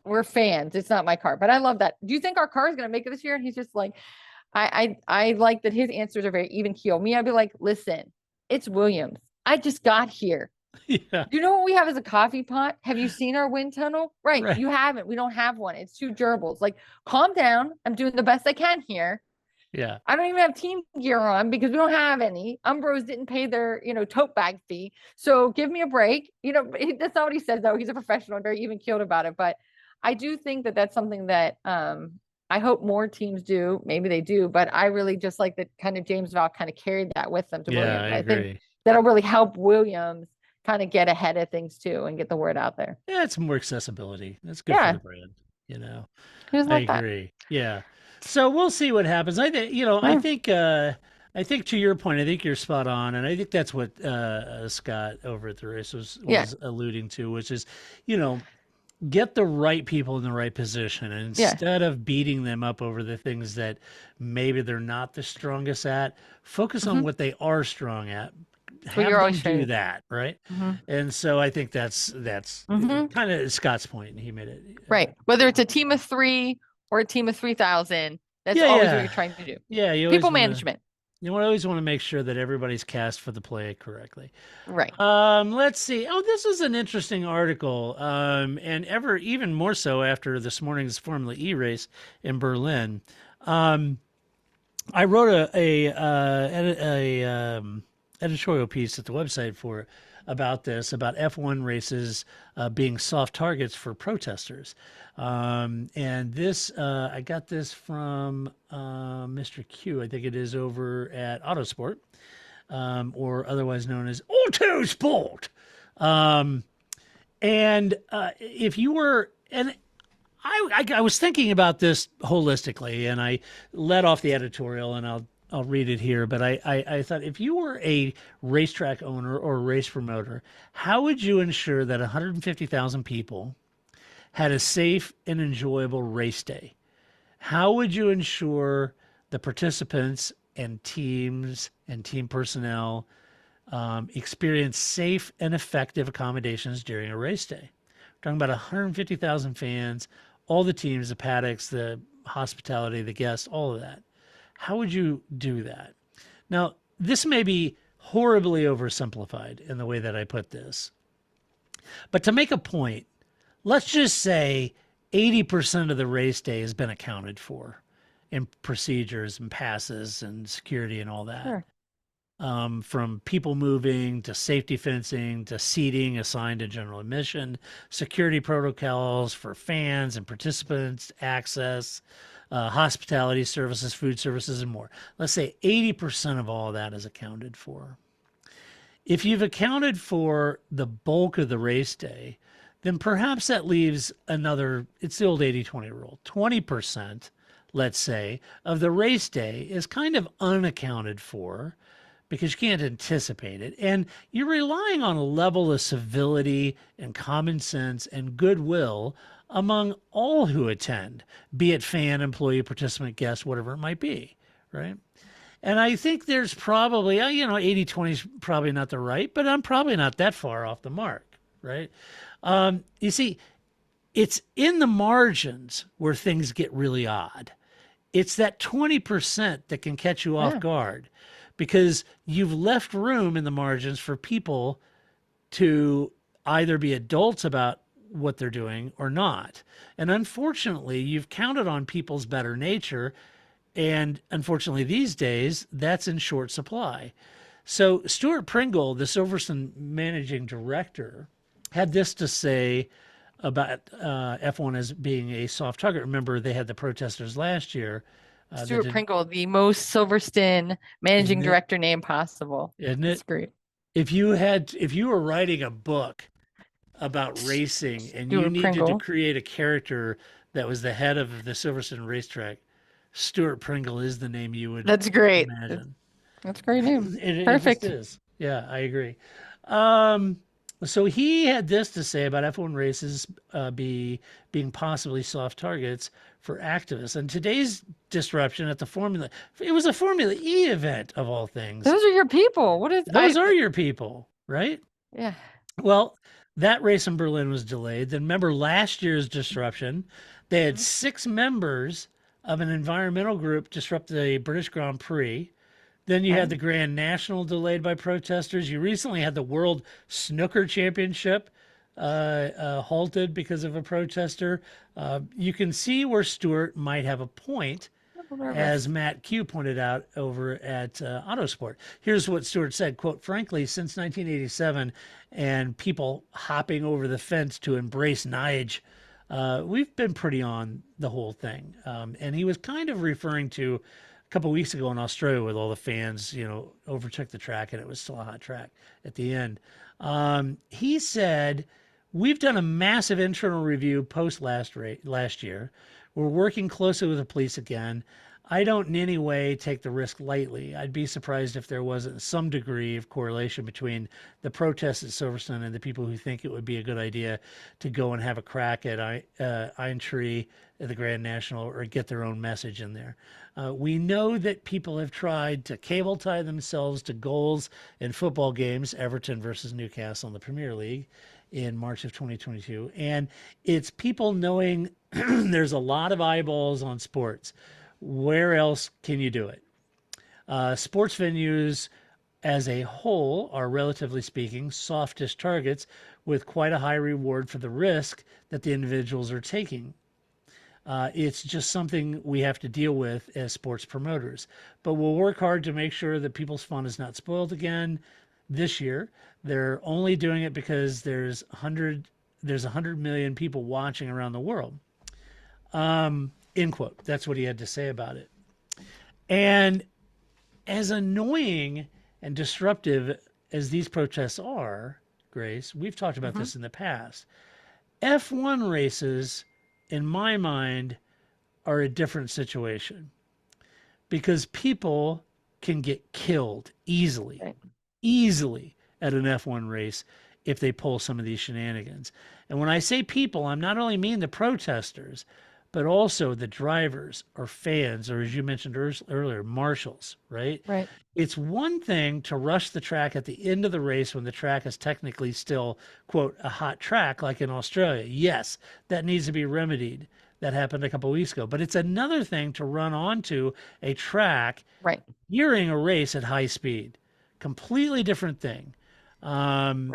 we're fans. It's not my car, but I love that. Do you think our car is going to make it this year? And he's just like, I like that his answers are very even keel. Me, I'd be like, listen, it's Williams. I just got here. Yeah. Do you know what we have as a coffee pot? Have you seen our wind tunnel? Right. You haven't. We don't have one. It's 2 gerbils. Like, calm down. I'm doing the best I can here. Yeah. I don't even have team gear on because we don't have any. Umbros didn't pay their, tote bag fee. So give me a break. That's not what he says, though. He's a professional and very even keeled about it. But I do think that that's something that I hope more teams do. Maybe they do. But I really just like that kind of James Vowell kind of carried that with them to Williams. I agree. Think that'll really help Williams kind of get ahead of things too and get the word out there. Yeah, it's more accessibility. That's good for the brand, I agree. Yeah. So we'll see what happens. I think, I think to your point, I think you're spot on. And I think that's what Scott over at the race was alluding to, which is, get the right people in the right position. And instead of beating them up over the things that maybe they're not the strongest at, focus on what they are strong at. have you're them always do trying that, right? to. And so I think that's Mhm. kind of Scott's point. He made it Right. Whether it's a team of 3 or a team of 3,000, that's Yeah, always what yeah, you're trying to do. yeah. People management. You always want to make sure that everybody's cast for the play correctly. Right. Let's see. Oh, this is an interesting article. And even more so after this morning's Formula E race in Berlin. I wrote a editorial piece at the website about F1 races being soft targets for protesters. And this, I got this from Mr. Q, I think it is over at Autosport, or otherwise known as Autosport. And if you were, and I was thinking about this holistically, and I led off the editorial, and I'll read it here. But I thought, if you were a racetrack owner or a race promoter, how would you ensure that 150,000 people had a safe and enjoyable race day? How would you ensure the participants and teams and team personnel experience safe and effective accommodations during a race day? We're talking about 150,000 fans, all the teams, the paddocks, the hospitality, the guests, all of that. How would you do that? Now, this may be horribly oversimplified in the way that I put this, but to make a point, let's just say 80% of the race day has been accounted for in procedures and passes and security and all that. Sure. From people moving to safety fencing to seating assigned to general admission, security protocols for fans and participants, access, hospitality services, food services, and more. Let's say 80% of all that is accounted for. If you've accounted for the bulk of the race day, then perhaps that leaves another, it's the old 80-20 rule, 20%, let's say, of the race day is kind of unaccounted for, because you can't anticipate it. And you're relying on a level of civility and common sense and goodwill among all who attend, be it fan, employee, participant, guest, whatever it might be, right? And I think there's probably, 80-20 is probably not the right, but I'm probably not that far off the mark, right? You see, it's in the margins where things get really odd. It's that 20% that can catch you off guard, because you've left room in the margins for people to either be adults about what they're doing or not. And unfortunately, you've counted on people's better nature. And unfortunately, these days, that's in short supply. So Stuart Pringle, the Silverstone managing director, had this to say about F1 as being a soft target. Remember, they had the protesters last year. Stuart Pringle, the most Silverstone managing director name possible. Isn't it? It's great. If you were writing a book about racing and you needed to create a character that was the head of the Silverstone racetrack, Stuart Pringle is the name you would That's great. imagine. That's a great name. Perfect. It is. Yeah, I agree. So he had this to say about F1 races being possibly soft targets for activists. And today's disruption at it was a Formula E event of all things. Those are your people. Those are your people, right? Yeah. Well, that race in Berlin was delayed. Then remember last year's disruption, they had 6 members of an environmental group disrupt the British Grand Prix. Then you had the Grand National delayed by protesters. You recently had the World Snooker Championship halted because of a protester. You can see where Stuart might have a point, as Matt Q pointed out over at Autosport. Here's what Stuart said, quote, "Frankly, since 1987 and people hopping over the fence to embrace Nige, we've been pretty on the whole thing." And he was kind of referring to a couple of weeks ago in Australia with all the fans, overtook the track and it was still a hot track at the end. He said, "We've done a massive internal review post last year. We're working closely with the police again. I don't in any way take the risk lightly. I'd be surprised if there wasn't some degree of correlation between the protests at Silverstone and the people who think it would be a good idea to go and have a crack at Aintree at the Grand National or get their own message in there. We know that people have tried to cable tie themselves to goals in football games, Everton versus Newcastle in the Premier League in March of 2022. And it's people knowing there's a lot of eyeballs on sports. Where else can you do it? Sports venues as a whole are, relatively speaking, softish targets with quite a high reward for the risk that the individuals are taking. It's just something we have to deal with as sports promoters. But we'll work hard to make sure that people's fun is not spoiled again this year. They're only doing it because there's 100 million people watching around the world. End quote. That's what he had to say about it. And as annoying and disruptive as these protests are, Grace, we've talked about this in the past. F1 races, in my mind, are a different situation because people can get killed easily at an F1 race if they pull some of these shenanigans. And when I say people, I'm not only mean the protesters, but also the drivers or fans, or as you mentioned earlier, marshals, right? Right. It's one thing to rush the track at the end of the race when the track is technically still, quote, a hot track like in Australia. Yes, that needs to be remedied. That happened a couple of weeks ago. But it's another thing to run onto a track during a race at high speed. Completely different thing. And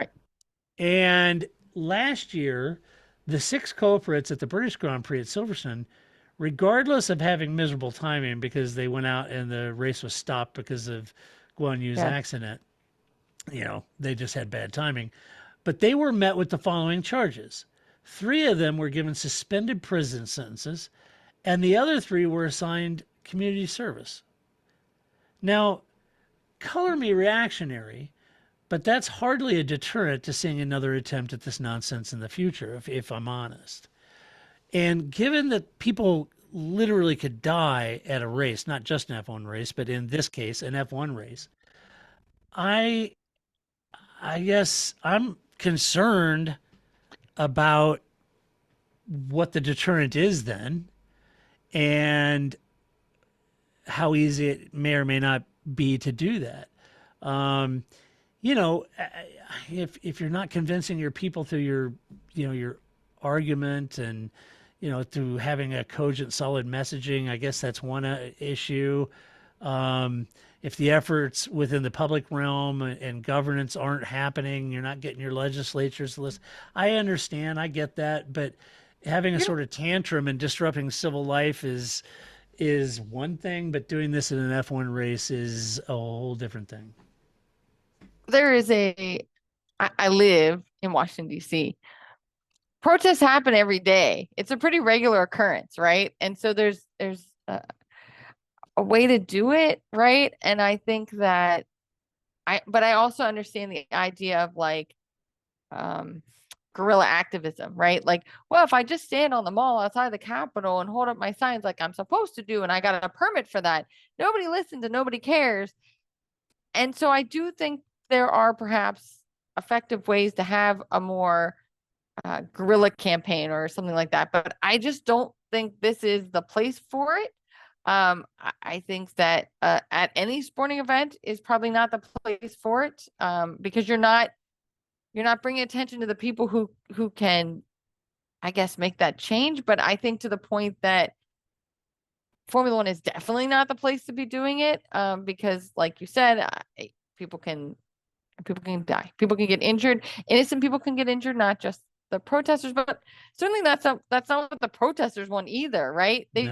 last year, the 6 culprits at the British Grand Prix at Silverstone, regardless of having miserable timing because they went out and the race was stopped because of Guan Yu's accident, they just had bad timing. But they were met with the following charges. 3 of them were given suspended prison sentences, and the other 3 were assigned community service. Now, color me reactionary, but that's hardly a deterrent to seeing another attempt at this nonsense in the future, if I'm honest. And given that people literally could die at a race, not just an F1 race, but in this case, an F1 race, I guess I'm concerned about what the deterrent is then and how easy it may or may not be to do that. If you're not convincing your people through your argument and, through having a cogent, solid messaging, I guess that's one issue. If the efforts within the public realm and governance aren't happening, you're not getting your legislatures to listen. I understand, I get that, but having a sort of tantrum and disrupting civil life is one thing, but doing this in an F1 race is a whole different thing. I live in Washington, D.C. Protests happen every day. It's a pretty regular occurrence, right? And so there's a way to do it, right? And I think that but I also understand the idea of guerrilla activism, right? Like, well, if I just stand on the mall outside the Capitol and hold up my signs like I'm supposed to do, and I got a permit for that, nobody listens and nobody cares. And so I do think there are perhaps effective ways to have a more guerrilla campaign or something like that. But I just don't think this is the place for it. I think that at any sporting event is probably not the place for it, because you're not bringing attention to the people who can, I guess, make that change. But I think to the point that Formula One is definitely not the place to be doing it, because, like you said, people can die, people can get injured, innocent people can get injured, not just the protesters. But certainly that's not what the protesters want either, right? They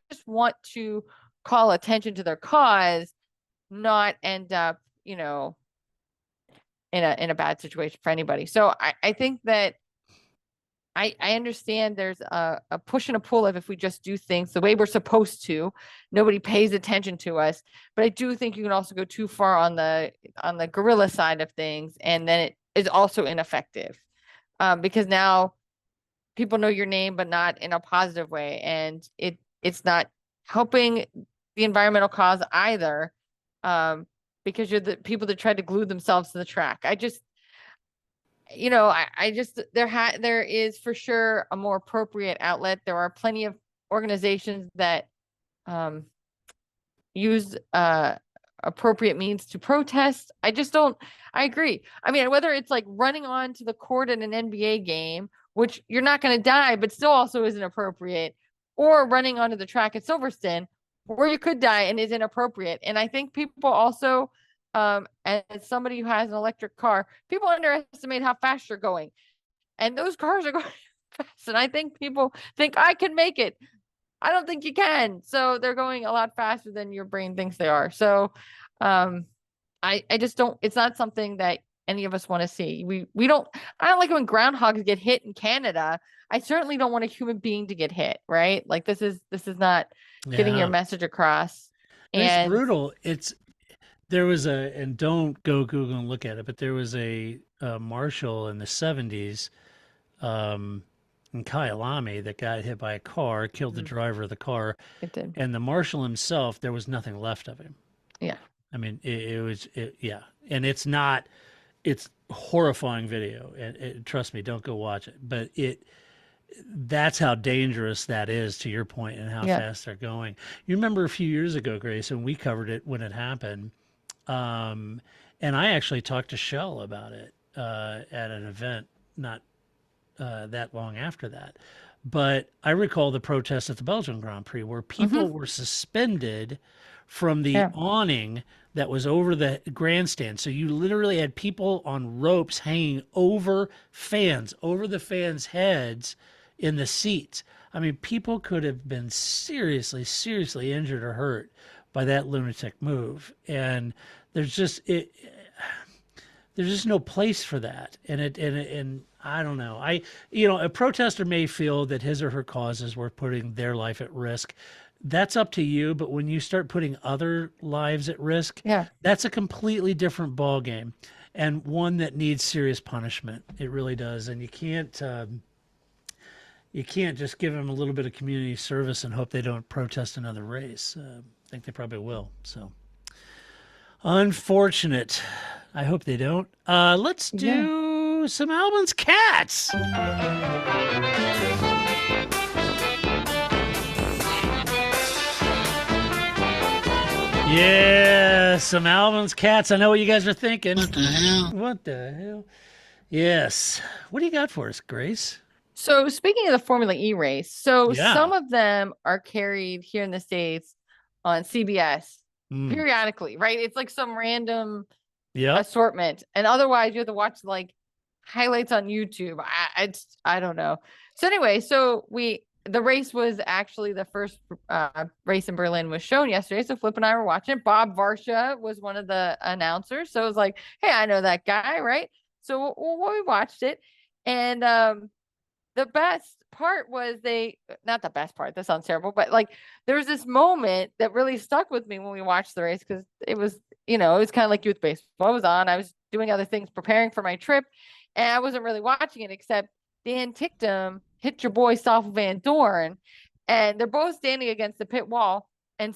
just want to call attention to their cause, not end up, in a bad situation for anybody. So I think that I understand there's a push and a pull of, if we just do things the way we're supposed to, nobody pays attention to us. But I do think you can also go too far on the guerrilla side of things, and then it is also ineffective, because now people know your name, but not in a positive way, and it's not helping the environmental cause either, because you're the people that tried to glue themselves to the track. I just, I just, there is for sure a more appropriate outlet. There are plenty of organizations that use appropriate means to protest. I agree. I mean, whether it's like running onto the court in an NBA game, which you're not going to die, but still also isn't appropriate, or running onto the track at Silverstone, where you could die and is inappropriate. And I think people also, as somebody who has an electric car, people underestimate how fast you're going. And those cars are going fast. And I think people think I can make it. I don't think you can. So they're going a lot faster than your brain thinks they are. So I just don't, it's not something that any of us want to see. I don't like when groundhogs get hit in Canada. I certainly don't want a human being to get hit, right? Like this is not getting your message across. And it's brutal. There was and don't go Google and look at it, but there was a marshal in the 70s in Kyalami that got hit by a car, killed the driver of the car. It did. And the marshal himself, there was nothing left of him. Yeah. I mean, yeah. And it's horrifying video. And trust me, don't go watch it. But that's how dangerous that is, to your point, and how fast they're going. You remember a few years ago, Grace, and we covered it when it happened. And I actually talked to Shell about it at an event not that long after that. But I recall the protest at the Belgian Grand Prix where people were suspended from the awning that was over the grandstand. So you literally had people on ropes hanging over the fans' heads in the seats. I mean, people could have been seriously, seriously injured or hurt by that lunatic move. And there's just no place for that. And I don't know. A protester may feel that his or her cause is worth putting their life at risk. That's up to you. But when you start putting other lives at risk, that's a completely different ball game, and one that needs serious punishment. It really does. And you can't just give them a little bit of community service and hope they don't protest another race. I think they probably will. So unfortunate. I hope they don't. Let's do some Albin's cats. Yeah, some Albin's cats. I know what you guys are thinking. What the hell? What the hell? Yes. What do you got for us, Grace? So speaking of the Formula E race, some of them are carried here in the States on CBS periodically, right? It's like some random assortment. And otherwise you have to watch like highlights on YouTube. I don't know. So anyway, the race was actually the first race in Berlin was shown yesterday. So Flip and I were watching it. Bob Varsha was one of the announcers. So it was like, hey, I know that guy, right? So we watched it. And the best part was not the best part, that sounds terrible, but like there was this moment that really stuck with me when we watched the race, because it was kind of like youth baseball. I was on, I was doing other things, preparing for my trip, and I wasn't really watching it, except Dan Ticktum hit your boy Stoffel Van Dorn, and they're both standing against the pit wall, and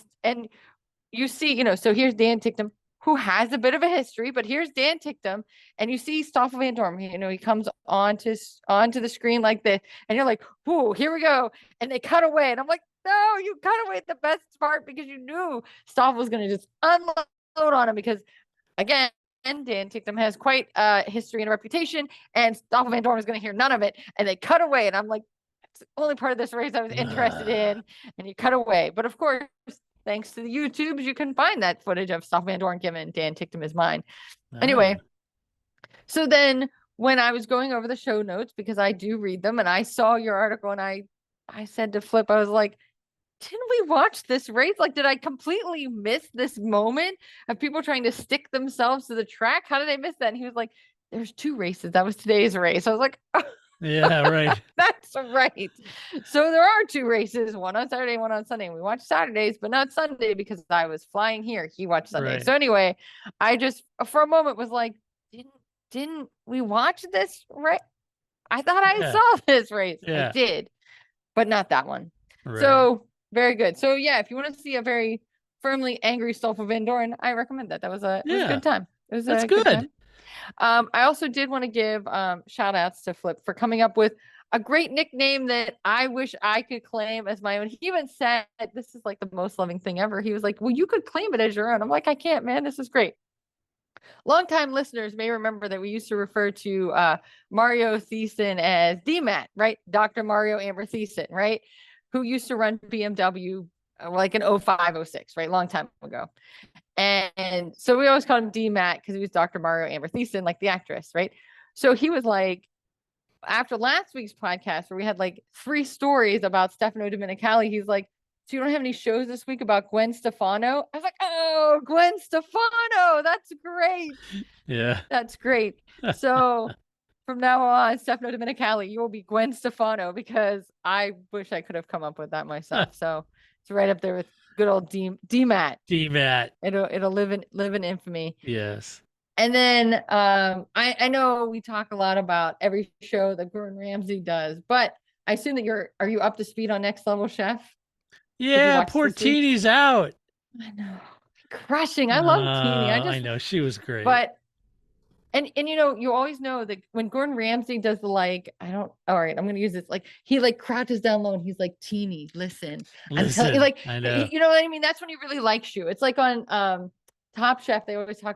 you see, so here's Dan Ticktum, who has a bit of a history, but here's Dan Ticktum, and you see Stoffel Van Dorn, he comes onto the screen like this, and you're like, "Ooh, here we go!" And they cut away, and I'm like, "No, you cut away at the best part, because you knew Stoffel was going to just unload on him, because again, Dan Ticktum has quite a history and a reputation, and Stoffel Van Dorn was going to hear none of it, and they cut away, and I'm like, that's the only part of this race I was interested in, and you cut away, but of course, thanks to the YouTubes, you can find that footage of Stoffel Van Dorn giving Dan Ticktum his mind. Anyway, so then when I was going over the show notes, because I do read them, and I saw your article, and I said to Flip, I was like, didn't we watch this race? Like, did I completely miss this moment of people trying to stick themselves to the track? How did I miss that? And he was like, there's 2 races. That was today's race. I was like, oh. Yeah, right. That's right. So there are 2 races, one on Saturday, one on Sunday. And we watched Saturdays, but not Sunday, because I was flying here. He watched Sunday. Right. So anyway, I just for a moment was like, didn't we watch this right? I thought I saw this race. I did, but not that one. Right. So very good. So yeah, if you want to see a very firmly angry Stoffel Van Doren, I recommend that. It was a good time. It was a good time. I also did want to give shout outs to Flip for coming up with a great nickname that I wish I could claim as my own. He even said, this is like the most loving thing ever. He was like, well, you could claim it as your own. I'm like, I can't, man. This is great. Longtime listeners may remember that we used to refer to Mario Thiessen as DMAT, right? Dr. Mario Amber Thiessen, right? Who used to run BMW like in 05, 06, right? Long time ago. And so we always called him DMAT because he was Dr. Mario Amber Thiessen, like the actress, right? So he was like, after last week's podcast where we had like 3 stories about Stefano Domenicali, he's like, so you don't have any shows this week about Gwen Stefano? I was like, oh, Gwen Stefano, that's great. Yeah, that's great. So from now on, Stefano Domenicali, you will be Gwen Stefano, because I wish I could have come up with that myself. So it's right up there with good old DMAT. DMAT. It'll live in infamy. Yes. And then I know we talk a lot about every show that Gordon Ramsay does, but I assume that are you up to speed on Next Level Chef? Yeah, poor Teeny's out. I know. Crushing. I love Teeny. I know, she was great. But and you know, you always know that when Gordon Ramsay does the all right, I'm gonna use this, like he like crouches down low and he's like, Teeny, listen. I'm telling you, like, I know. You know what I mean? That's when he really likes you. It's like on Top Chef, they always talk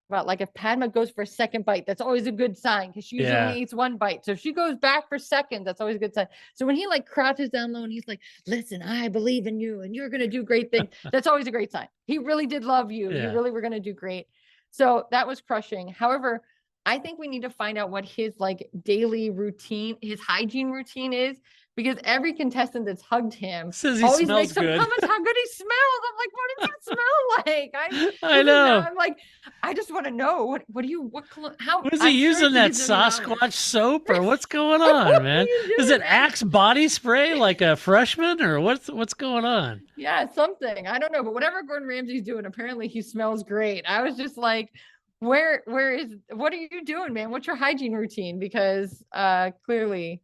about like if Padma goes for a second bite, that's always a good sign, because she usually only eats 1 bite. So if she goes back for seconds, that's always a good sign. So when he like crouches down low and he's like, listen, I believe in you and you're gonna do great things, that's always a great sign. He really did love you. You really were gonna do great. So that was crushing. However, I think we need to find out what his like daily routine, his hygiene routine is, because every contestant that's hugged him always makes some comments how good he smells. I'm like, what does it smell like? I know. I'm like, I just want to know how is he using that Sasquatch soap, or what's going on, man? Is it Axe body spray like a freshman, or what's going on? Yeah, something. I don't know, but whatever Gordon Ramsay's doing, apparently he smells great. I was just like, what are you doing, man? What's your hygiene routine? Because clearly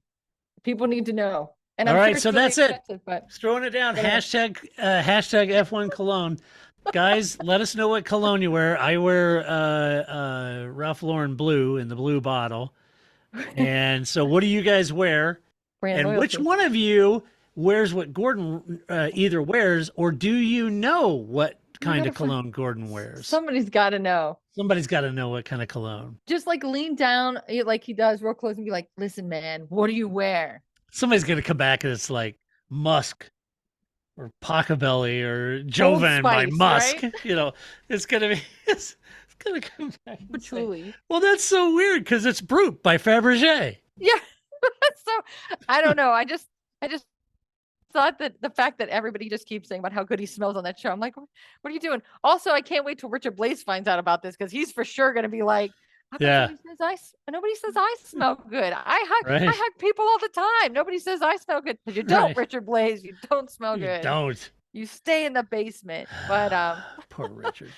people need to know. And all I'm right, sure so that's it. But throwing it down. Hashtag F1 cologne. Guys, let us know what cologne you wear. I wear Ralph Lauren blue in the blue bottle. And so what do you guys wear? And which one of you wears what Gordon either wears, or do you know what kind of cologne Gordon wears? Somebody's got to know. Somebody's got to know what kind of cologne. Just like lean down like he does real close and be like, listen, man, what do you wear? Somebody's going to come back and it's like Musk or Pachelbel or Jovan by Musk. Right? You know, it's going to be, it's going to come back. Patchouli. Well, that's so weird because it's Brut by Fabergé. Yeah. So I don't know. I just thought that the fact that everybody just keeps saying about how good he smells on that show, I'm like, what are you doing? Also, I can't wait till Richard Blaze finds out about this, because he's for sure going to be like, nobody says I smell good. I hug people all the time. Nobody says I smell good. Because you don't, Richard Blaze. You don't smell good. You don't. You stay in the basement. But poor Richard.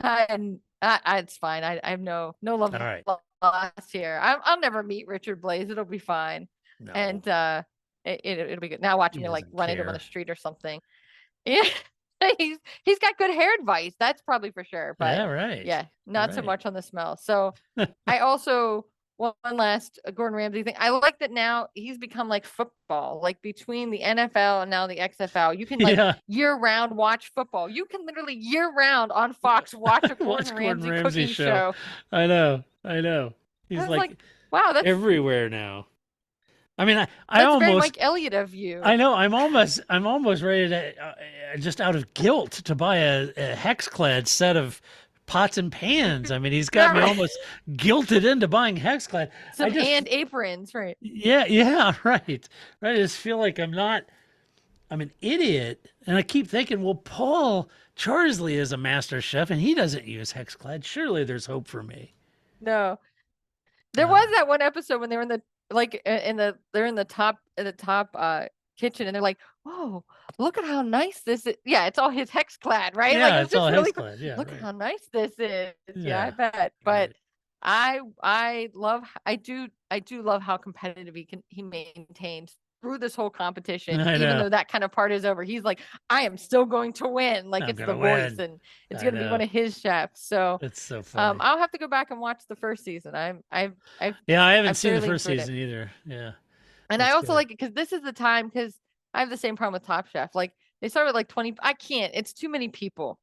It's fine. I have no love lost here. I'll never meet Richard Blaze. It'll be fine. No. And it'll be good. Now watch me like run into him on the street or something. Yeah. He's got good hair advice. That's probably for sure. But not so much on the smell. So I also one last Gordon Ramsay thing. I like that now he's become like football, like between the NFL and now the XFL. You can like year round watch football. You can literally year round on Fox watch a Gordon Ramsay cooking show. I know. He's like wow, that's everywhere now. I mean, I that's almost very Mike Elliott of you. I know. I'm almost ready to just out of guilt to buy a Hexclad set of pots and pans. I mean, he's got me almost guilted into buying Hexclad. Some hand aprons, right? Yeah, right. I just feel like I'm an idiot, and I keep thinking, well, Paul Charsley is a master chef, and he doesn't use Hexclad. Surely there's hope for me. No, there was that one episode when they were in the top kitchen, and they're like, "Whoa, look at how nice this is." Yeah, it's all his Hexclad, right? Yeah, like, it's all really Hexclad. Yeah, look at how nice this is. Yeah, I bet. But I do love how competitive he maintains through this whole competition, I even know. though that kind of part is over. He's like, I am still going to win. Like, I'm it's the gonna voice, win. and it's I going to be know. one of his chefs. So It's so funny. I'll have to go back and watch the first season. I haven't seen the first season either. Yeah. And I also like it because this is the time, because I have the same problem with Top Chef. Like, they start with like 20. I can't. It's too many people.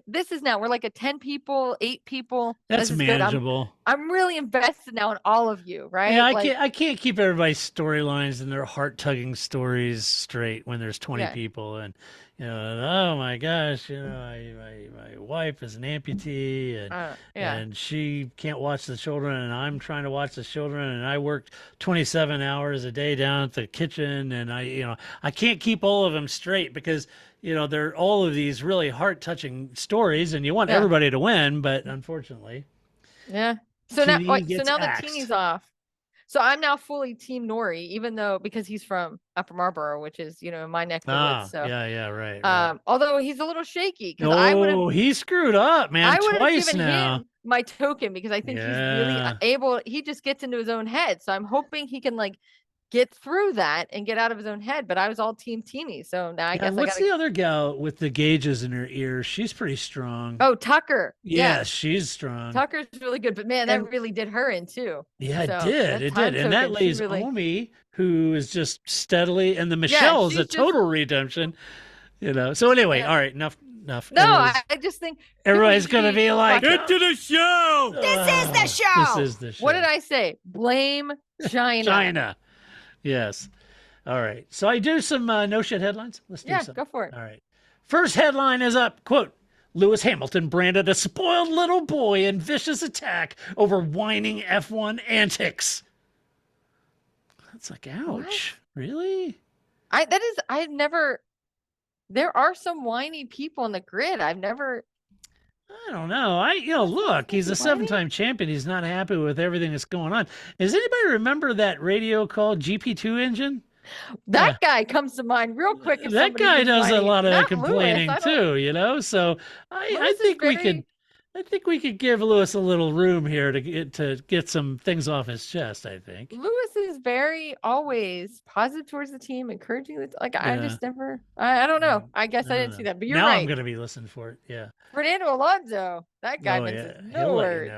This is now we're like a 10 people, 8 people. That's manageable. I'm really invested now in all of you, right? Yeah, I can't keep everybody's storylines and their heart-tugging stories straight when there's 20 people, and oh my gosh, my wife is an amputee, and she can't watch the children, and I'm trying to watch the children, and I worked 27 hours a day down at the kitchen, and I can't keep all of them straight because they're all of these really heart-touching stories, and you want everybody to win, but unfortunately. Yeah. So now that Teeny's off. So I'm now fully Team Nori, even though because he's from Upper Marlboro, which is my neck of the woods. So right. Although he's a little shaky because he screwed up, man. I would have given now. him my token because I think he's really able. He just gets into his own head. So I'm hoping he can get through that and get out of his own head. But I was all Team Teeny, so now I guess what's the other gal with the gauges in her ears? She's pretty strong. Oh, Tucker. Yeah, she's strong. Tucker's really good, but man, that really did her in too. Yeah, it did. And that lays Omi, who is just steadily, and the Michelle is a total redemption. So anyway, all right, enough. No, I just think everybody's gonna be like, get to the show. This is the show. This is the show. What did I say? Blame China. China. Yes. All right. So I do some no shit headlines. Let's do some. Go for it. All right. First headline is up. Quote, Lewis Hamilton branded a spoiled little boy in vicious attack over whining F1 antics. That's like, ouch. What? Really? There are some whiny people on the grid. I don't know. Look, he's a 7-time champion. He's not happy with everything that's going on. Does anybody remember that radio called GP2 engine? That guy comes to mind real quick. That guy does a lot of complaining too, So I think we could give Lewis a little room here to get some things off his chest. I think Lewis is very always positive towards the team, encouraging the I just never. I don't know. I guess I didn't see that, but you're right. I'm going to be listening for it. Yeah. Fernando Alonso, that guy mentions no words.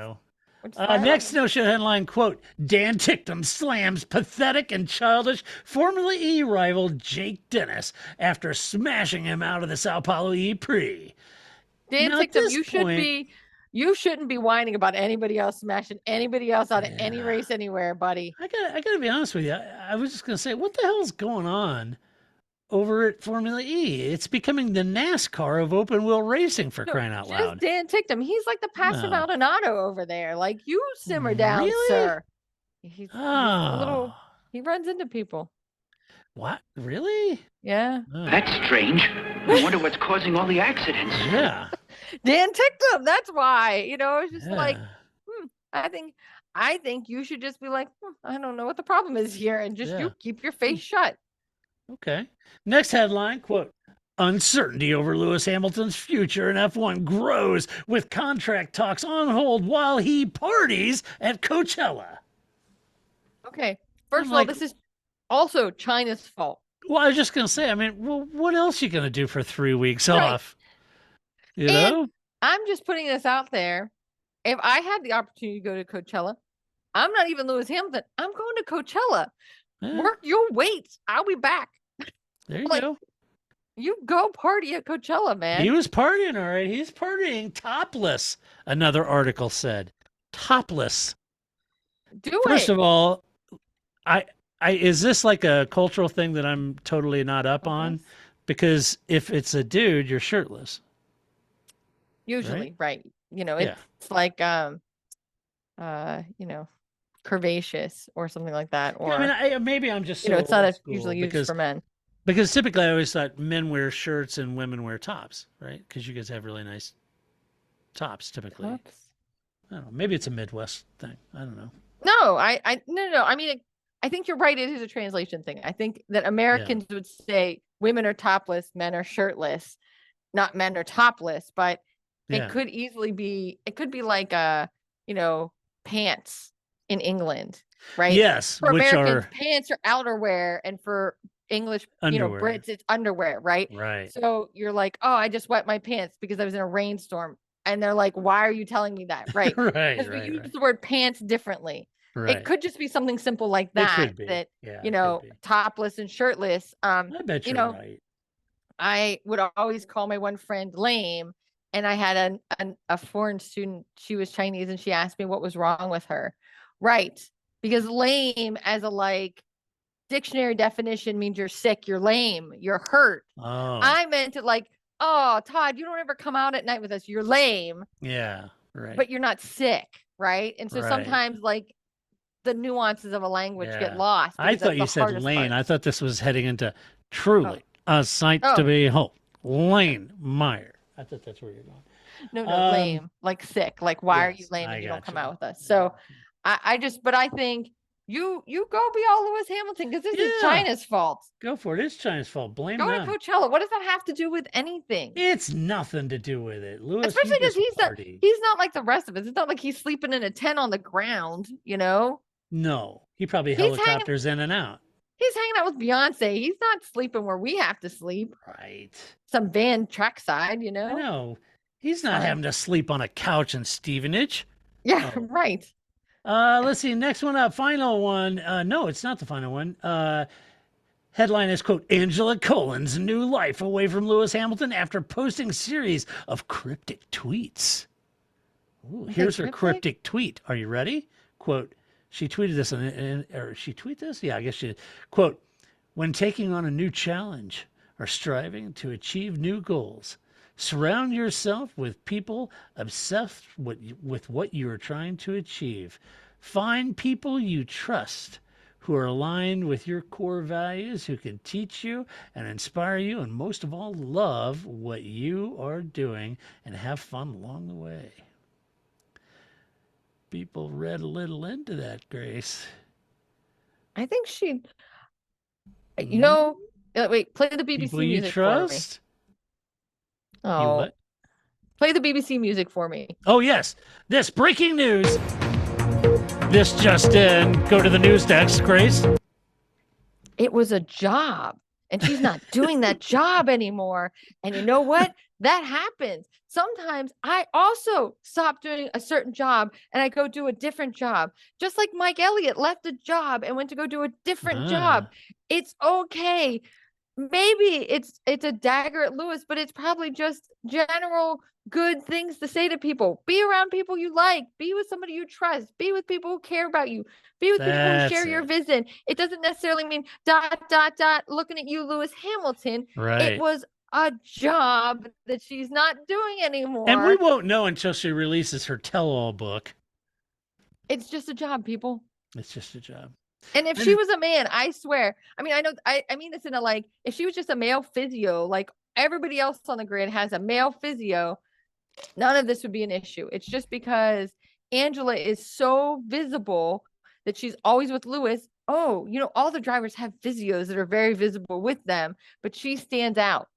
Next no show headline, quote, Dan Ticktum slams pathetic and childish Formula E rival Jake Dennis after smashing him out of the Sao Paulo E-Prix. Dan Ticktum, you shouldn't be whining about anybody else smashing anybody else out of any race anywhere, buddy. I gotta be honest with you. I was just gonna say, what the hell is going on over at Formula E? It's becoming the NASCAR of open wheel racing, for crying out loud. Dan Ticktum, he's like the passive Maldonado over there. Like, you simmer down, sir. He's a little. He runs into people. What? Really? Yeah. That's strange. I wonder what's causing all the accidents. Yeah. Dan Ticktum. That's why. It's just like, I think you should just be like, I don't know what the problem is here, and just you keep your face shut. Okay. Next headline, quote, uncertainty over Lewis Hamilton's future in F1 grows with contract talks on hold while he parties at Coachella. Okay. First of all, this is also China's fault. Well, I was just going to say, what else are you going to do for 3 weeks off? I'm just putting this out there. If I had the opportunity to go to Coachella, I'm not even Lewis Hamilton. I'm going to Coachella. Work your weights. I'll be back. There you go. You go party at Coachella, man. He was partying, all right. He's partying topless, another article said. Topless. First of all, is this like a cultural thing that I'm totally not up on? Because if it's a dude, you're shirtless. Usually, right? It's like curvaceous or something like that. Or maybe I'm just it's not usually used for men. Because typically I always thought men wear shirts and women wear tops, right? Because you guys have really nice tops typically. I don't know. Maybe it's a Midwest thing. I don't know. No, no. I think you're right. It is a translation thing. I think that Americans would say women are topless, men are shirtless, not men are topless, but it could easily be. It could be like pants. in England, right? Yes, For which Americans, are pants are outerwear, and for English, underwear. Brits, it's underwear, right? Right. So you're like, oh, I just wet my pants because I was in a rainstorm. And they're like, why are you telling me that? Right. Right. Because we Right. use Right. the word pants differently. Right. It could just be something simple like It that, could be. that, Yeah, you it could know, be. topless and shirtless. I bet You you're know, right. I would always call my one friend lame. And I had a foreign student, she was Chinese, and she asked me what was wrong with her. Right. Because lame as a like dictionary definition means you're sick, you're lame, you're hurt. Oh. I meant it like, oh, Todd, you don't ever come out at night with us. You're lame. Yeah. Right. But you're not sick. Right. And so Right. sometimes like the nuances of a language get lost. I thought you said Lane. I thought this was heading into truly a sight to behold. Lane Meyer. I thought that's where you're going. No, lame, like sick. Like, why are you lame and you don't come out with us? So but I think you go be all Lewis Hamilton, because this is China's fault. Go for it. It's China's fault. Blame them. them. Go to Coachella. What does that have to do with anything? It's nothing to do with it, Lewis. Especially because he's not like the rest of us. It's not like he's sleeping in a tent on the ground, you know? No, he probably helicopters in and out. He's hanging out with Beyonce. He's not sleeping where we have to sleep. Right. Some van trackside, you know? I know. He's not having to sleep on a couch in Stevenage. Yeah, right. Let's see. Next one up. Final one. No, it's not the final one. Headline is, quote, Angela Colin's new life away from Lewis Hamilton after posting series of cryptic tweets. Ooh, here's her cryptic tweet. Are you ready? Quote, she tweeted this, or she tweeted this? Yeah, I guess she did. Quote, when taking on a new challenge or striving to achieve new goals, surround yourself with people obsessed with what you are trying to achieve. Find people you trust who are aligned with your core values, who can teach you and inspire you, and most of all, love what you are doing and have fun along the way. People read a little into that, Grace. I think she, you know, wait, play the BBC people you music trust? For me. Oh, what? Play the BBC music for me. Oh, yes. This breaking news. This just in. Go to the news desk, Grace. It was a job, and she's not doing that job anymore. And you know what? That happens. Sometimes I also stop doing a certain job and I go do a different job. Just like Mike Elliott left a job and went to go do a different job. It's okay. Maybe it's a dagger at Lewis, but it's probably just general good things to say to people. Be around people you like. Be with somebody you trust. Be with people who care about you. Be with people who share your vision. It doesn't necessarily mean ... looking at you, Lewis Hamilton. Right. It was a job that she's not doing anymore. And we won't know until she releases her tell-all book. It's just a job, people. It's just a job. And if she was a man, I swear, I mean, I mean this in a like, if she was just a male physio, like everybody else on the grid has a male physio, none of this would be an issue. It's just because Angela is so visible that she's always with Lewis. Oh, you know, all the drivers have physios that are very visible with them, but she stands out.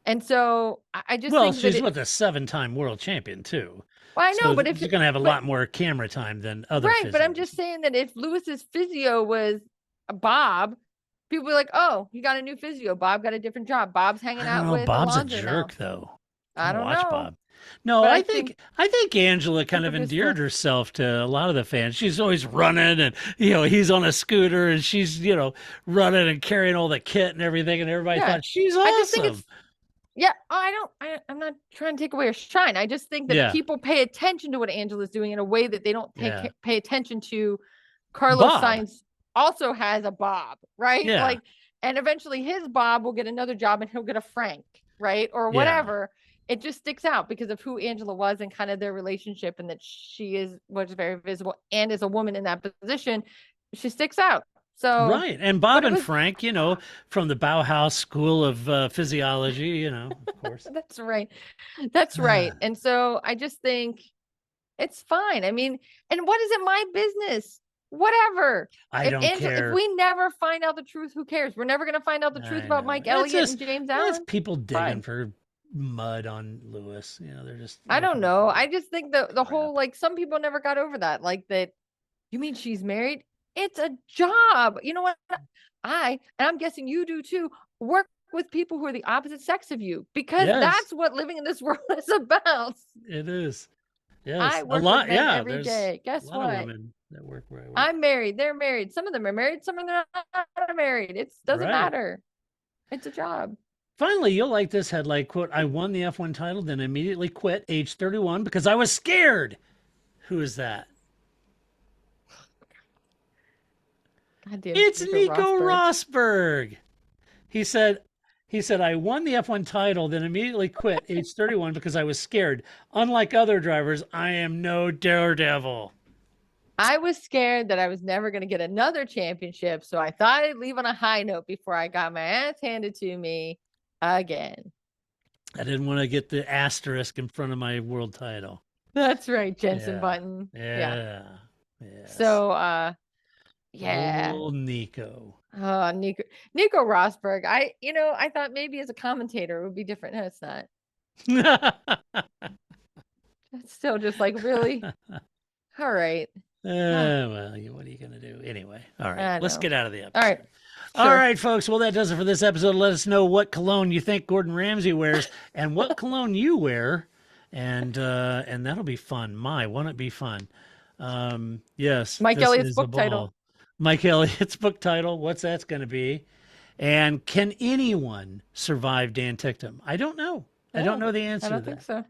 And so I just think she's with a 7-time world champion too. Well, I know, but if she's going to have a lot more camera time than other right, physios. But I'm just saying that if Lewis's physio was Bob, people were like, "Oh, he got a new physio. Bob got a different job. Bob's hanging out with Bob's Alonso a jerk, now." though. I don't watch know. Bob. No, But I think Angela kind of endeared herself to a lot of the fans. She's always running, and he's on a scooter, and she's running and carrying all the kit and everything, and everybody thought she's awesome. I just think I'm not trying to take away her shine. I just think that people pay attention to what Angela's doing in a way that they don't pay attention to. Carlos Sainz also has a Bob, right? Yeah. And eventually his Bob will get another job and he'll get a Frank, right? Or whatever. It just sticks out because of who Angela was and kind of their relationship, and that she was very visible, and as a woman in that position, she sticks out. So right, and Bob and Frank, from the Bauhaus School of Physiology, of course. That's right. And so I just think it's fine. I mean, and what is it my business? Whatever. I don't care. If we never find out the truth, who cares? We're never going to find out the truth about Mike Elliott and James Allen. It's people digging for mud on Lewis. They're just. I don't know. I just think the whole, like, some people never got over that. Like that You mean she's married? It's a job. You know what? And I'm guessing you do too, work with people who are the opposite sex of you, because that's what living in this world is about. It is. Yes. I work with men every day. Guess what? A lot of women that work where I work. I'm married. They're married. Some of them are married. Some of them are not married. It doesn't matter. It's a job. Finally, you'll like this headline, quote, I won the F1 title, then immediately quit age 31 because I was scared. Who is that? Goddamn, it's Nico Rosberg. He said, I won the F1 title, then immediately quit age 31 because I was scared. Unlike other drivers, I am no daredevil. I was scared that I was never going to get another championship, so I thought I'd leave on a high note before I got my ass handed to me again. I didn't want to get the asterisk in front of my world title. That's right, Jensen Button. Yeah. Yes. So, Old Nico. Nico Rosberg. I thought maybe as a commentator it would be different. No, it's not. It's still just like, really? All right. Well, what are you going to do? Anyway, all right, let's get out of the episode. All right. All right, folks. Well, that does it for this episode. Let us know what cologne you think Gordon Ramsay wears and what cologne you wear. And that'll be fun. Won't it be fun? Yes. Mike Elliott's book title. Mike Elliott's book title. What's that's going to be? And can anyone survive Dan Ticktum? I don't know. I don't know the answer to that. I don't think so.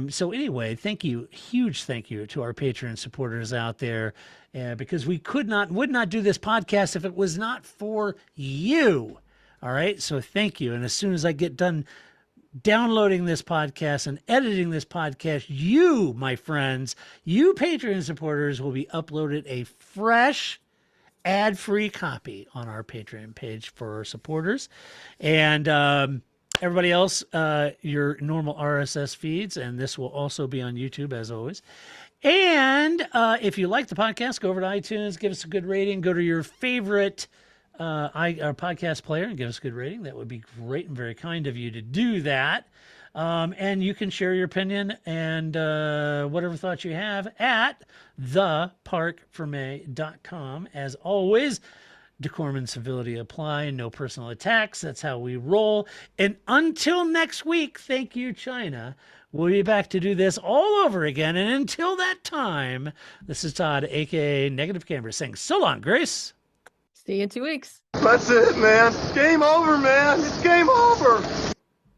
So anyway, huge thank you to our Patreon supporters out there, because we would not do this podcast if it was not for you. All right. So thank you. And as soon as I get done downloading this podcast and editing this podcast, you, my friends, you Patreon supporters will be uploaded a fresh ad-free copy on our Patreon page for our supporters. And, everybody else, your normal RSS feeds, and this will also be on YouTube as always. And if you like the podcast, go over to iTunes, give us a good rating. Go to your favorite podcast player and give us a good rating. That would be great and very kind of you to do that. And you can share your opinion and whatever thoughts you have at theparcfermé.com. As always, decorum and civility apply. No personal attacks. That's how we roll. And until next week, thank you, China. We'll be back to do this all over again. And until that time, this is Todd, a.k.a. Negative Camera, saying so long, Grace. See you in 2 weeks. That's it, man. Game over, man. It's game over.